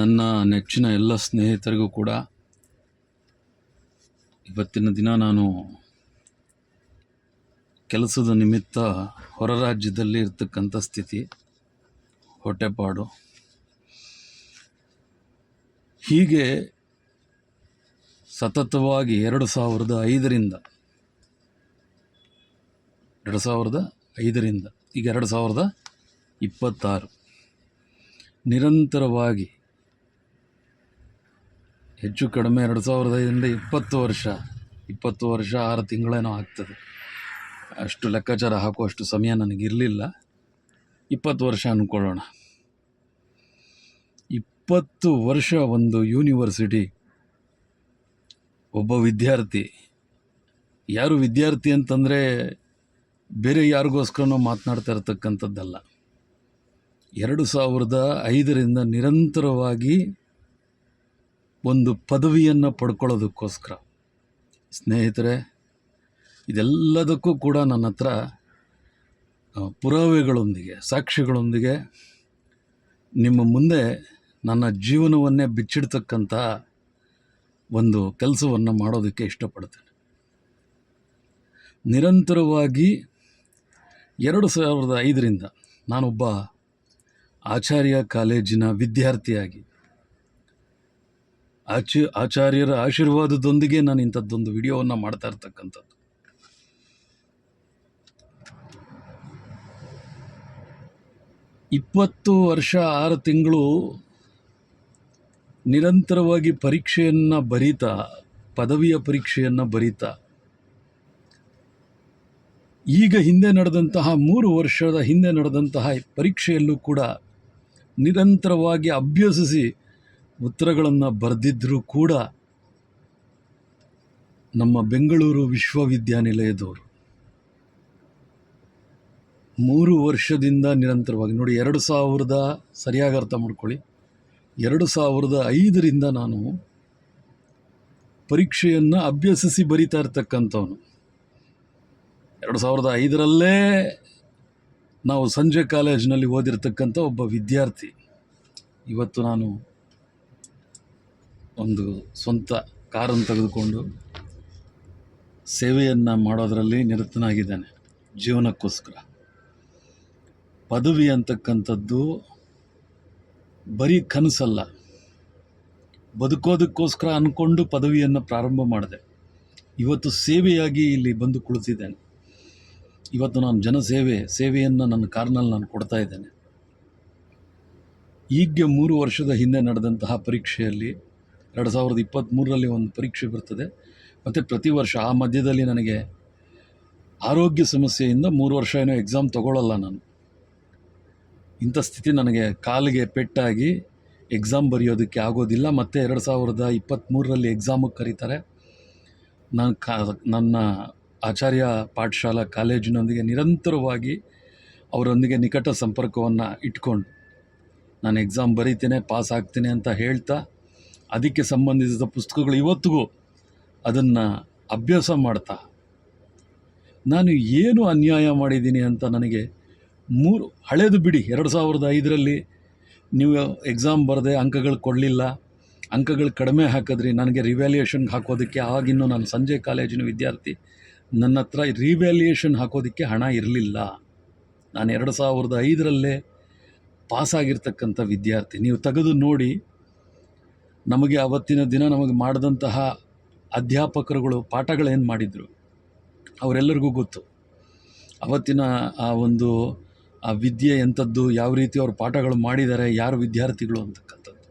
ನನ್ನ ನೆಚ್ಚಿನ ಎಲ್ಲ ಸ್ನೇಹಿತರಿಗೂ ಕೂಡ ಇವತ್ತಿನ ದಿನ ನಾನು ಕೆಲಸದ ನಿಮಿತ್ತ ಹೊರ ರಾಜ್ಯದಲ್ಲಿ ಇರ್ತಕ್ಕಂಥ ಸ್ಥಿತಿ, ಹೊಟ್ಟೆಪಾಡು. ಹೀಗೆ ಸತತವಾಗಿ 2005ರಿಂದ ಈಗ 2026 ನಿರಂತರವಾಗಿ ಹೆಚ್ಚು ಕಡಿಮೆ 2005ರಿಂದ 20 ವರ್ಷ 6 ತಿಂಗಳೇನೋ ಆಗ್ತದೆ. ಅಷ್ಟು ಲೆಕ್ಕಾಚಾರ ಹಾಕುವಷ್ಟು ಸಮಯ ನನಗಿರಲಿಲ್ಲ. 20 ವರ್ಷ ಅಂದ್ಕೊಳ್ಳೋಣ. 20 ವರ್ಷ ಒಂದು ಯೂನಿವರ್ಸಿಟಿ, ಒಬ್ಬ ವಿದ್ಯಾರ್ಥಿ. ಯಾರು ವಿದ್ಯಾರ್ಥಿ ಅಂತಂದರೆ ಬೇರೆ ಯಾರಿಗೋಸ್ಕರನೋ ಮಾತನಾಡ್ತಾ ಇರತಕ್ಕಂಥದ್ದಲ್ಲ. 2005ರಿಂದ ನಿರಂತರವಾಗಿ ಒಂದು ಪದವಿಯನ್ನು ಪಡ್ಕೊಳ್ಳೋದಕ್ಕೋಸ್ಕರ. ಸ್ನೇಹಿತರೆ, ಇದೆಲ್ಲದಕ್ಕೂ ಕೂಡ ನನ್ನ ಹತ್ರ ಪುರಾವೆಗಳೊಂದಿಗೆ, ಸಾಕ್ಷಿಗಳೊಂದಿಗೆ ನಿಮ್ಮ ಮುಂದೆ ನನ್ನ ಜೀವನವನ್ನೇ ಬಿಚ್ಚಿಡ್ತಕ್ಕಂಥ ಒಂದು ಕೆಲಸವನ್ನು ಮಾಡೋದಕ್ಕೆ ಇಷ್ಟಪಡ್ತೇನೆ. ನಿರಂತರವಾಗಿ 2005ರಿಂದ ನಾನೊಬ್ಬ ಆಚಾರ್ಯ ಕಾಲೇಜಿನ ವಿದ್ಯಾರ್ಥಿಯಾಗಿ ಆಚಾರ್ಯರ ಆಶೀರ್ವಾದದೊಂದಿಗೆ ನಾನು ಇಂಥದ್ದೊಂದು ವಿಡಿಯೋವನ್ನು ಮಾಡ್ತಾ ಇರ್ತಕ್ಕಂಥದ್ದು. ಇಪ್ಪತ್ತು ವರ್ಷ 6 ತಿಂಗಳು ನಿರಂತರವಾಗಿ ಪರೀಕ್ಷೆಯನ್ನು ಬರೀತಾ, ಪದವಿಯ ಪರೀಕ್ಷೆಯನ್ನು ಬರೀತಾ, ಈಗ ಹಿಂದೆ ನಡೆದಂತಹ 3 ವರ್ಷದ ಹಿಂದೆ ನಡೆದಂತಹ ಪರೀಕ್ಷೆಯಲ್ಲೂ ಕೂಡ ನಿರಂತರವಾಗಿ ಅಭ್ಯಸಿಸಿ ಉತ್ತರಗಳನ್ನು ಬರೆದಿದ್ದರೂ ಕೂಡ ನಮ್ಮ ಬೆಂಗಳೂರು ವಿಶ್ವವಿದ್ಯಾನಿಲಯದವರು 3 ವರ್ಷದಿಂದ ನಿರಂತರವಾಗಿ ನೋಡಿ, 2000 ಸರಿಯಾಗಿ ಅರ್ಥ ಮಾಡ್ಕೊಳ್ಳಿ, 2005ರಿಂದ ನಾನು ಪರೀಕ್ಷೆಯನ್ನು ಅಭ್ಯಸಿಸಿ ಬರೀತಾ ಇರ್ತಕ್ಕಂಥವನು. 2005ರಲ್ಲೇ ನಾವು ಸಂಜೆ ಕಾಲೇಜಿನಲ್ಲಿ ಓದಿರ್ತಕ್ಕಂಥ ಒಬ್ಬ ವಿದ್ಯಾರ್ಥಿ. ಇವತ್ತು ನಾನು ಒಂದು ಸ್ವಂತ ಕಾರನ್ನು ತೆಗೆದುಕೊಂಡು ಸೇವೆಯನ್ನು ಮಾಡೋದರಲ್ಲಿ ನಿರತನಾಗಿದ್ದೇನೆ ಜೀವನಕ್ಕೋಸ್ಕರ. ಪದವಿ ಅಂತಕ್ಕಂಥದ್ದು ಬರೀ ಕನಸಲ್ಲ. ಬದುಕೋದಕ್ಕೋಸ್ಕರ ಅಂದ್ಕೊಂಡು ಪದವಿಯನ್ನು ಪ್ರಾರಂಭ ಮಾಡಿದೆ. ಇವತ್ತು ಸೇವೆಯಾಗಿ ಇಲ್ಲಿ ಬಂದು ಕುಳಿತಿದ್ದೇನೆ. ಇವತ್ತು ನಾನು ಸೇವೆಯನ್ನು ನನ್ನ ಕಾರ್ನಲ್ಲಿ ನಾನು ಕೊಡ್ತಾ ಇದ್ದೇನೆ. ಈಗ 3 ವರ್ಷದ ಹಿಂದೆ ನಡೆದಂತಹ ಪರೀಕ್ಷೆಯಲ್ಲಿ 2023ರಲ್ಲಿ ಒಂದು ಪರೀಕ್ಷೆ ಬರ್ತದೆ. ಮತ್ತು ಪ್ರತಿ ವರ್ಷ ಆ ಮಧ್ಯದಲ್ಲಿ ನನಗೆ ಆರೋಗ್ಯ ಸಮಸ್ಯೆಯಿಂದ 3 ವರ್ಷ ಏನೋ ಎಕ್ಸಾಮ್ ತೊಗೊಳ್ಳಲ್ಲ ನಾನು. ಇಂಥ ಸ್ಥಿತಿ ನನಗೆ, ಕಾಲಿಗೆ ಪೆಟ್ಟಾಗಿ ಎಕ್ಸಾಮ್ ಬರೆಯೋದಕ್ಕೆ ಆಗೋದಿಲ್ಲ. ಮತ್ತು 2023ರಲ್ಲಿ ಎಕ್ಸಾಮಿಗೆ ಕರೀತಾರೆ. ನನ್ನ ಆಚಾರ್ಯ ಪಾಠಶಾಲಾ ಕಾಲೇಜಿನೊಂದಿಗೆ ನಿರಂತರವಾಗಿ ಅವರೊಂದಿಗೆ ನಿಕಟ ಸಂಪರ್ಕವನ್ನು ಇಟ್ಕೊಂಡು ನಾನು ಎಕ್ಸಾಮ್ ಬರೀತೇನೆ, ಪಾಸ್ ಆಗ್ತೇನೆ ಅಂತ ಹೇಳ್ತಾ, ಅದಕ್ಕೆ ಸಂಬಂಧಿಸಿದ ಪುಸ್ತಕಗಳು ಇವತ್ತಿಗೂ ಅದನ್ನು ಅಭ್ಯಾಸ ಮಾಡ್ತಾ, ನಾನು ಏನು ಅನ್ಯಾಯ ಮಾಡಿದ್ದೀನಿ ಅಂತ ನನಗೆ ಹಳೇದು ಬಿಡಿ. 2005ರಲ್ಲಿ ನೀವು ಎಕ್ಸಾಮ್ ಬರದೆ ಅಂಕಗಳು ಕೊಡಲಿಲ್ಲ, ಅಂಕಗಳು ಕಡಿಮೆ ಹಾಕಿದ್ರಿ, ನನಗೆ ರಿವ್ಯಾಲ್ಯೂಯೇಷನ್ಗೆ ಹಾಕೋದಕ್ಕೆ, ಆಗಿನ್ನೂ ನಾನು ಸಂಜೆ ಕಾಲೇಜಿನ ವಿದ್ಯಾರ್ಥಿ, ನನ್ನ ಹತ್ರ ರಿವ್ಯಾಲ್ಯೂಯೇಷನ್ ಹಾಕೋದಕ್ಕೆ ಹಣ ಇರಲಿಲ್ಲ. ನಾನು 2005ರಲ್ಲೇ ಪಾಸಾಗಿರ್ತಕ್ಕಂಥ ವಿದ್ಯಾರ್ಥಿ. ನೀವು ತೆಗೆದು ನೋಡಿ, ನಮಗೆ ಅವತ್ತಿನ ದಿನ ನಮಗೆ ಮಾಡಿದಂತಹ ಅಧ್ಯಾಪಕರುಗಳು ಪಾಠಗಳೇನು ಮಾಡಿದರು ಅವರೆಲ್ಲರಿಗೂ ಗೊತ್ತು. ಅವತ್ತಿನ ಆ ವಿದ್ಯೆ ಎಂಥದ್ದು, ಯಾವ ರೀತಿ ಅವ್ರು ಪಾಠಗಳು ಮಾಡಿದ್ದಾರೆ, ಯಾರು ವಿದ್ಯಾರ್ಥಿಗಳು ಅಂತಕ್ಕಂಥದ್ದು.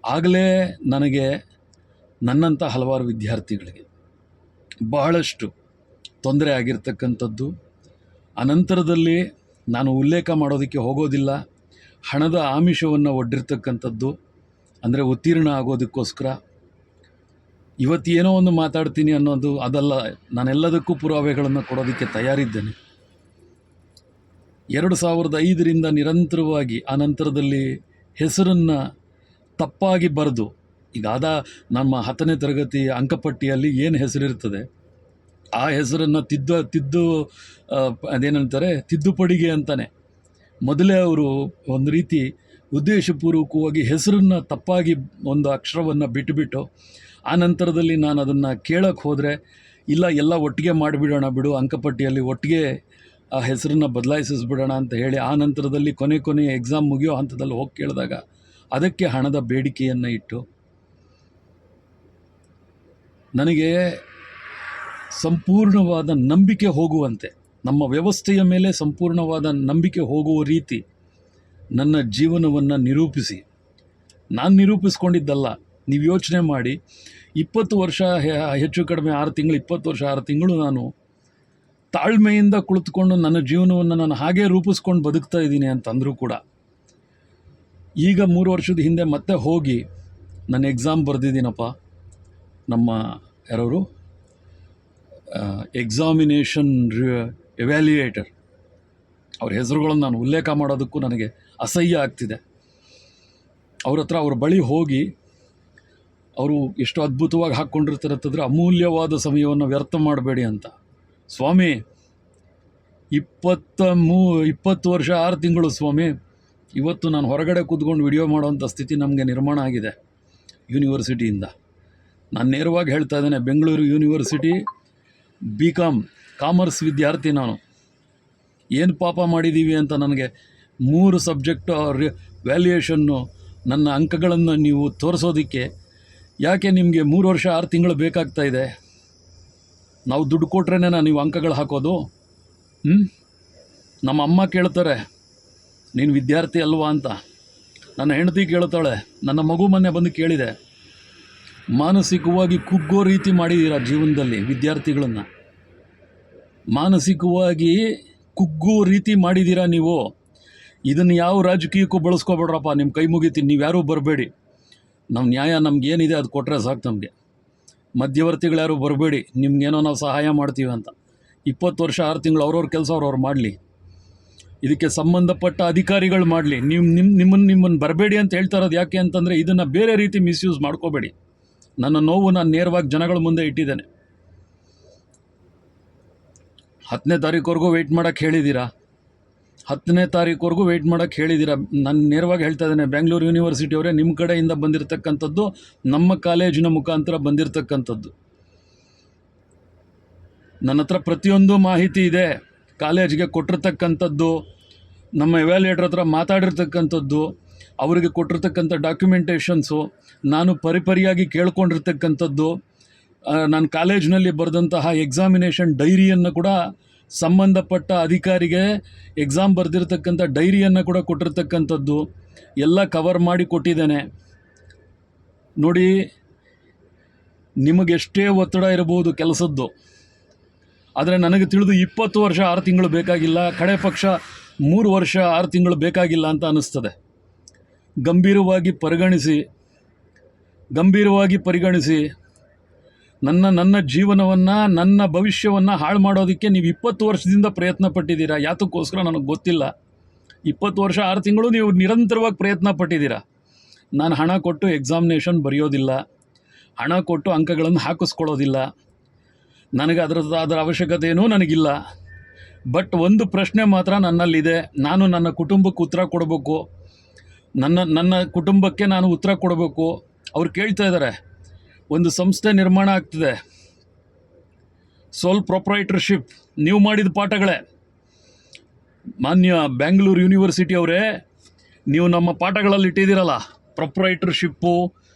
ಆಗಲೇ ನನಗೆ, ನನ್ನಂಥ ಹಲವಾರು ವಿದ್ಯಾರ್ಥಿಗಳಿಗೆ ಬಹಳಷ್ಟು ತೊಂದರೆ ಆಗಿರ್ತಕ್ಕಂಥದ್ದು. ಅನಂತರದಲ್ಲಿ ನಾನು ಉಲ್ಲೇಖ ಮಾಡೋದಕ್ಕೆ ಹೋಗೋದಿಲ್ಲ. ಹಣದ ಆಮಿಷವನ್ನು ಒಡ್ಡಿರ್ತಕ್ಕಂಥದ್ದು, ಅಂದರೆ ಉತ್ತೀರ್ಣ ಆಗೋದಕ್ಕೋಸ್ಕರ. ಇವತ್ತೇನೋ ಒಂದು ಮಾತಾಡ್ತೀನಿ ಅನ್ನೋದು ಅದಲ್ಲ, ನಾನೆಲ್ಲದಕ್ಕೂ ಪುರಾವೆಗಳನ್ನು ಕೊಡೋದಕ್ಕೆ ತಯಾರಿದ್ದೇನೆ. 2005ರಿಂದ ನಿರಂತರವಾಗಿ ಆನಂತರದಲ್ಲಿ ಹೆಸರನ್ನು ತಪ್ಪಾಗಿ ಬರೆದು, ಈಗ ನಮ್ಮ 10ನೇ ತರಗತಿ ಅಂಕಪಟ್ಟಿಯಲ್ಲಿ ಏನು ಹೆಸರಿರ್ತದೆ ಆ ಹೆಸರನ್ನು ಅದೇನಂತಾರೆ, ತಿದ್ದುಪಡಿಗೆ ಅಂತಾನೆ ಮೊದಲೇ ಅವರು ಒಂದು ರೀತಿ ಉದ್ದೇಶಪೂರ್ವಕವಾಗಿ ಹೆಸರನ್ನು ತಪ್ಪಾಗಿ ಒಂದು ಅಕ್ಷರವನ್ನು ಬಿಟ್ಟುಬಿಟ್ಟು ಆ ನಂತರದಲ್ಲಿ ನಾನು ಅದನ್ನು ಕೇಳಕ್ಕೆ ಹೋದರೆ ಇಲ್ಲ ಎಲ್ಲ ಒಟ್ಟಿಗೆ ಮಾಡಿಬಿಡೋಣ ಬಿಡು ಅಂಕಪಟ್ಟಿಯಲ್ಲಿ ಒಟ್ಟಿಗೆ ಆ ಹೆಸರನ್ನು ಬದಲಾಯಿಸಿಸ್ಬಿಡೋಣ ಅಂತ ಹೇಳಿ ಆ ನಂತರದಲ್ಲಿ ಕೊನೆ ಎಕ್ಸಾಮ್ ಮುಗಿಯೋ ಹಂತದಲ್ಲಿ ಹೋಗಿ ಕೇಳಿದಾಗ ಅದಕ್ಕೆ ಹಣದ ಬೇಡಿಕೆಯನ್ನು ಇಟ್ಟು ನನಗೆ ಸಂಪೂರ್ಣವಾದ ನಂಬಿಕೆ ಹೋಗುವಂತೆ, ನಮ್ಮ ವ್ಯವಸ್ಥೆಯ ಮೇಲೆ ಸಂಪೂರ್ಣವಾದ ನಂಬಿಕೆ ಹೋಗುವ ರೀತಿ ನನ್ನ ಜೀವನವನ್ನು ನಿರೂಪಿಸಿ, ನಾನು ನಿರೂಪಿಸ್ಕೊಂಡಿದ್ದಲ್ಲ. ನೀವು ಯೋಚನೆ ಮಾಡಿ, 20 ವರ್ಷ ಹೆಚ್ಚು ಕಡಿಮೆ 6 ತಿಂಗಳು, 20 ವರ್ಷ 6 ತಿಂಗಳು ನಾನು ತಾಳ್ಮೆಯಿಂದ ಕುಳಿತುಕೊಂಡು ನನ್ನ ಜೀವನವನ್ನು ನಾನು ಹಾಗೇ ರೂಪಿಸ್ಕೊಂಡು ಬದುಕ್ತಾ ಇದ್ದೀನಿ ಅಂತಂದರೂ ಕೂಡ ಈಗ 3 ವರ್ಷದ ಹಿಂದೆ ಮತ್ತೆ ಹೋಗಿ ನಾನು ಎಕ್ಸಾಮ್ ಬರೆದಿದ್ದೀನಪ್ಪ. ನಮ್ಮ ಯಾರವರು ಎಕ್ಸಾಮಿನೇಷನ್ ಎವ್ಯಾಲ್ಯೂಯೇಟರ್ ಅವ್ರ ಹೆಸರುಗಳನ್ನು ನಾನು ಉಲ್ಲೇಖ ಮಾಡೋದಕ್ಕೂ ನನಗೆ ಅಸಹ್ಯ ಆಗ್ತಿದೆ. ಅವ್ರ ಬಳಿ ಹೋಗಿ ಅವರು ಎಷ್ಟು ಅದ್ಭುತವಾಗಿ ಹಾಕ್ಕೊಂಡಿರ್ತಾರೆ ಅಂತಂದರೆ, ಅಮೂಲ್ಯವಾದ ಸಮಯವನ್ನು ವ್ಯರ್ಥ ಮಾಡಬೇಡಿ ಅಂತ. ಸ್ವಾಮಿ 20 ವರ್ಷ 6 ತಿಂಗಳು ಸ್ವಾಮಿ, ಇವತ್ತು ನಾನು ಹೊರಗಡೆ ಕೂತ್ಕೊಂಡು ವಿಡಿಯೋ ಮಾಡೋವಂಥ ಸ್ಥಿತಿ ನಮಗೆ ನಿರ್ಮಾಣ ಆಗಿದೆ ಯೂನಿವರ್ಸಿಟಿಯಿಂದ. ನಾನು ನೇರವಾಗಿ ಹೇಳ್ತಾ ಇದ್ದೇನೆ, ಬೆಂಗಳೂರು ಯೂನಿವರ್ಸಿಟಿ BCom ಕಾಮರ್ಸ್ ವಿದ್ಯಾರ್ಥಿ ನಾನು. ಏನು ಪಾಪ ಮಾಡಿದ್ದೀವಿ ಅಂತ ನನಗೆ 3 ಸಬ್ಜೆಕ್ಟು ವ್ಯಾಲ್ಯೂಯೇಷನ್ನು ನನ್ನ ಅಂಕಗಳನ್ನು ನೀವು ತೋರಿಸೋದಕ್ಕೆ ಯಾಕೆ ನಿಮಗೆ 3 ವರ್ಷ 6 ತಿಂಗಳು ಬೇಕಾಗ್ತಾ ಇದೆ? ನಾವು ದುಡ್ಡು ಕೊಟ್ರೇನೆ ನೀವು ಅಂಕಗಳು ಹಾಕೋದು? ನಮ್ಮ ಅಮ್ಮ ಕೇಳ್ತಾರೆ, ನೀನು ವಿದ್ಯಾರ್ಥಿ ಅಲ್ವಾ ಅಂತ. ನನ್ನ ಹೆಂಡತಿ ಕೇಳ್ತಾಳೆ, ನನ್ನ ಮಗು ಮೊನ್ನೆ ಬಂದು ಕೇಳಿದೆ, ಮಾನಸಿಕವಾಗಿ ಕುಗ್ಗೋ ರೀತಿ ಮಾಡಿದ್ದೀರಾ ಜೀವನದಲ್ಲಿ ವಿದ್ಯಾರ್ಥಿಗಳನ್ನು, ಮಾನಸಿಕವಾಗಿ ಕುಗ್ಗೋ ರೀತಿ ಮಾಡಿದ್ದೀರಾ ನೀವು. ಇದನ್ನು ಯಾವ ರಾಜಕೀಯಕ್ಕೂ ಬಳಸ್ಕೊಬೇಡ್ರಪ್ಪ, ನಿಮ್ಮ ಕೈ ಮುಗಿತೀನಿ, ನೀವು ಯಾರೂ ಬರಬೇಡಿ. ನಮ್ಮ ನ್ಯಾಯ ನಮಗೇನಿದೆ ಅದು ಕೊಟ್ಟರೆ ಸಾಕು. ನಮಗೆ ಮಧ್ಯವರ್ತಿಗಳು ಯಾರೂ ಬರಬೇಡಿ, ನಿಮ್ಗೇನೋ ನಾವು ಸಹಾಯ ಮಾಡ್ತೀವಿ ಅಂತ. 20 ವರ್ಷ 6 ತಿಂಗಳು ಅವ್ರವ್ರ ಕೆಲಸ ಅವ್ರವ್ರು ಮಾಡಲಿ, ಇದಕ್ಕೆ ಸಂಬಂಧಪಟ್ಟ ಅಧಿಕಾರಿಗಳು ಮಾಡಲಿ. ನಿಮ್ಮನ್ನು ಬರಬೇಡಿ ಅಂತ ಹೇಳ್ತಾ ಇರೋದು ಯಾಕೆ ಅಂತಂದರೆ, ಇದನ್ನು ಬೇರೆ ರೀತಿ ಮಿಸ್ಯೂಸ್ ಮಾಡ್ಕೋಬೇಡಿ. ನನ್ನ ನೋವು ನಾನು ನೇರವಾಗಿ ಜನಗಳ ಮುಂದೆ ಇಟ್ಟಿದ್ದೇನೆ. 10ನೇ ತಾರೀಕುವರೆಗೂ ವೆಯ್ಟ್ ಮಾಡೋಕ್ಕೆ ಹೇಳಿದ್ದೀರಾ, 10ನೇ ತಾರೀಕುವರೆಗೂ ವೆಯ್ಟ್ ಮಾಡೋಕ್ಕೆ ಹೇಳಿದ್ದೀರಾ. ನಾನು ನೇರವಾಗಿ ಹೇಳ್ತಾ ಇದ್ದೇನೆ, ಬೆಂಗಳೂರು ಯೂನಿವರ್ಸಿಟಿಯವರೇ, ನಿಮ್ಮ ಕಡೆಯಿಂದ ಬಂದಿರತಕ್ಕಂಥದ್ದು, ನಮ್ಮ ಕಾಲೇಜಿನ ಮುಖಾಂತರ ಬಂದಿರತಕ್ಕಂಥದ್ದು. ನನ್ನ ಹತ್ರ ಪ್ರತಿಯೊಂದು ಮಾಹಿತಿ ಇದೆ. ಕಾಲೇಜಿಗೆ ಕೊಟ್ಟಿರ್ತಕ್ಕಂಥದ್ದು, ನಮ್ಮ ಎವ್ಯಾಲ್ಯೂಯೇಟರ್ ಹತ್ರ ಮಾತಾಡಿರ್ತಕ್ಕಂಥದ್ದು, ಅವರಿಗೆ ಕೊಟ್ಟಿರ್ತಕ್ಕಂಥ ಡಾಕ್ಯುಮೆಂಟೇಷನ್ಸು, ನಾನು ಪರಿಪರಿಯಾಗಿ ಕೇಳ್ಕೊಂಡಿರ್ತಕ್ಕಂಥದ್ದು, ನಾನು ಕಾಲೇಜಿನಲ್ಲಿ ಬರೆದಂತಹ ಎಕ್ಸಾಮಿನೇಷನ್ ಡೈರಿಯನ್ನು ಕೂಡ ಸಂಬಂಧಪಟ್ಟ ಅಧಿಕಾರಿಗೆ ಎಕ್ಸಾಮ್ ಬರೆದಿರ್ತಕ್ಕಂಥ ಡೈರಿಯನ್ನು ಕೂಡ ಕೊಟ್ಟಿರ್ತಕ್ಕಂಥದ್ದು ಎಲ್ಲ ಕವರ್ ಮಾಡಿ ಕೊಟ್ಟಿದ್ದೇನೆ. ನೋಡಿ, ನಿಮಗೆಷ್ಟೇ ಒತ್ತಡ ಇರಬಹುದು ಕೆಲಸದ್ದು, ಆದರೆ ನನಗೆ ತಿಳಿದು 20 ವರ್ಷ 6 ತಿಂಗಳು ಬೇಕಾಗಿಲ್ಲ, ಕಡೆ ಪಕ್ಷ 3 ವರ್ಷ 6 ತಿಂಗಳು ಬೇಕಾಗಿಲ್ಲ ಅಂತ ಅನ್ನಿಸ್ತದೆ. ಗಂಭೀರವಾಗಿ ಪರಿಗಣಿಸಿ ನನ್ನ ಜೀವನವನ್ನು, ನನ್ನ ಭವಿಷ್ಯವನ್ನು ಹಾಳು ಮಾಡೋದಕ್ಕೆ ನೀವು 20 ವರ್ಷದಿಂದ ಪ್ರಯತ್ನ ಪಟ್ಟಿದ್ದೀರಾ. ಯಾತಕ್ಕೋಸ್ಕರ ನನಗೆ ಗೊತ್ತಿಲ್ಲ. 20 ವರ್ಷ 6 ತಿಂಗಳು ನೀವು ನಿರಂತರವಾಗಿ ಪ್ರಯತ್ನ ಪಟ್ಟಿದ್ದೀರಾ. ನಾನು ಹಣ ಕೊಟ್ಟು ಎಕ್ಸಾಮಿನೇಷನ್ ಬರೆಯೋದಿಲ್ಲ, ಹಣ ಕೊಟ್ಟು ಅಂಕಗಳನ್ನು ಹಾಕಿಸ್ಕೊಳ್ಳೋದಿಲ್ಲ, ನನಗೆ ಅದರ ಅವಶ್ಯಕತೆಯೂ ನನಗಿಲ್ಲ. ಬಟ್ ಒಂದು ಪ್ರಶ್ನೆ ಮಾತ್ರ ನನ್ನಲ್ಲಿದೆ. ನಾನು ನನ್ನ ಕುಟುಂಬಕ್ಕೆ ಉತ್ತರ ಕೊಡಬೇಕು, ನನ್ನ ಕುಟುಂಬಕ್ಕೆ ನಾನು ಉತ್ತರ ಕೊಡಬೇಕು. ಅವ್ರು ಕೇಳ್ತಾ ಇದ್ದಾರೆ, ಒಂದು ಸಂಸ್ಥೆ ನಿರ್ಮಾಣ ಆಗ್ತಿದೆ, ಸೋಲ್ ಪ್ರೊಪ್ರೈಟರ್ಶಿಪ್, ನೀವು ಮಾಡಿದ ಪಾಠಗಳೇ. ಮಾನ್ಯ ಬೆಂಗಳೂರು ಯೂನಿವರ್ಸಿಟಿ ಅವರೇ, ನೀವು ನಮ್ಮ ಪಾಠಗಳಲ್ಲಿ ಇಟ್ಟಿದ್ದೀರಲ್ಲ, ಪ್ರೊಪ್ರೈಟರ್ಶಿಪ್ಪು,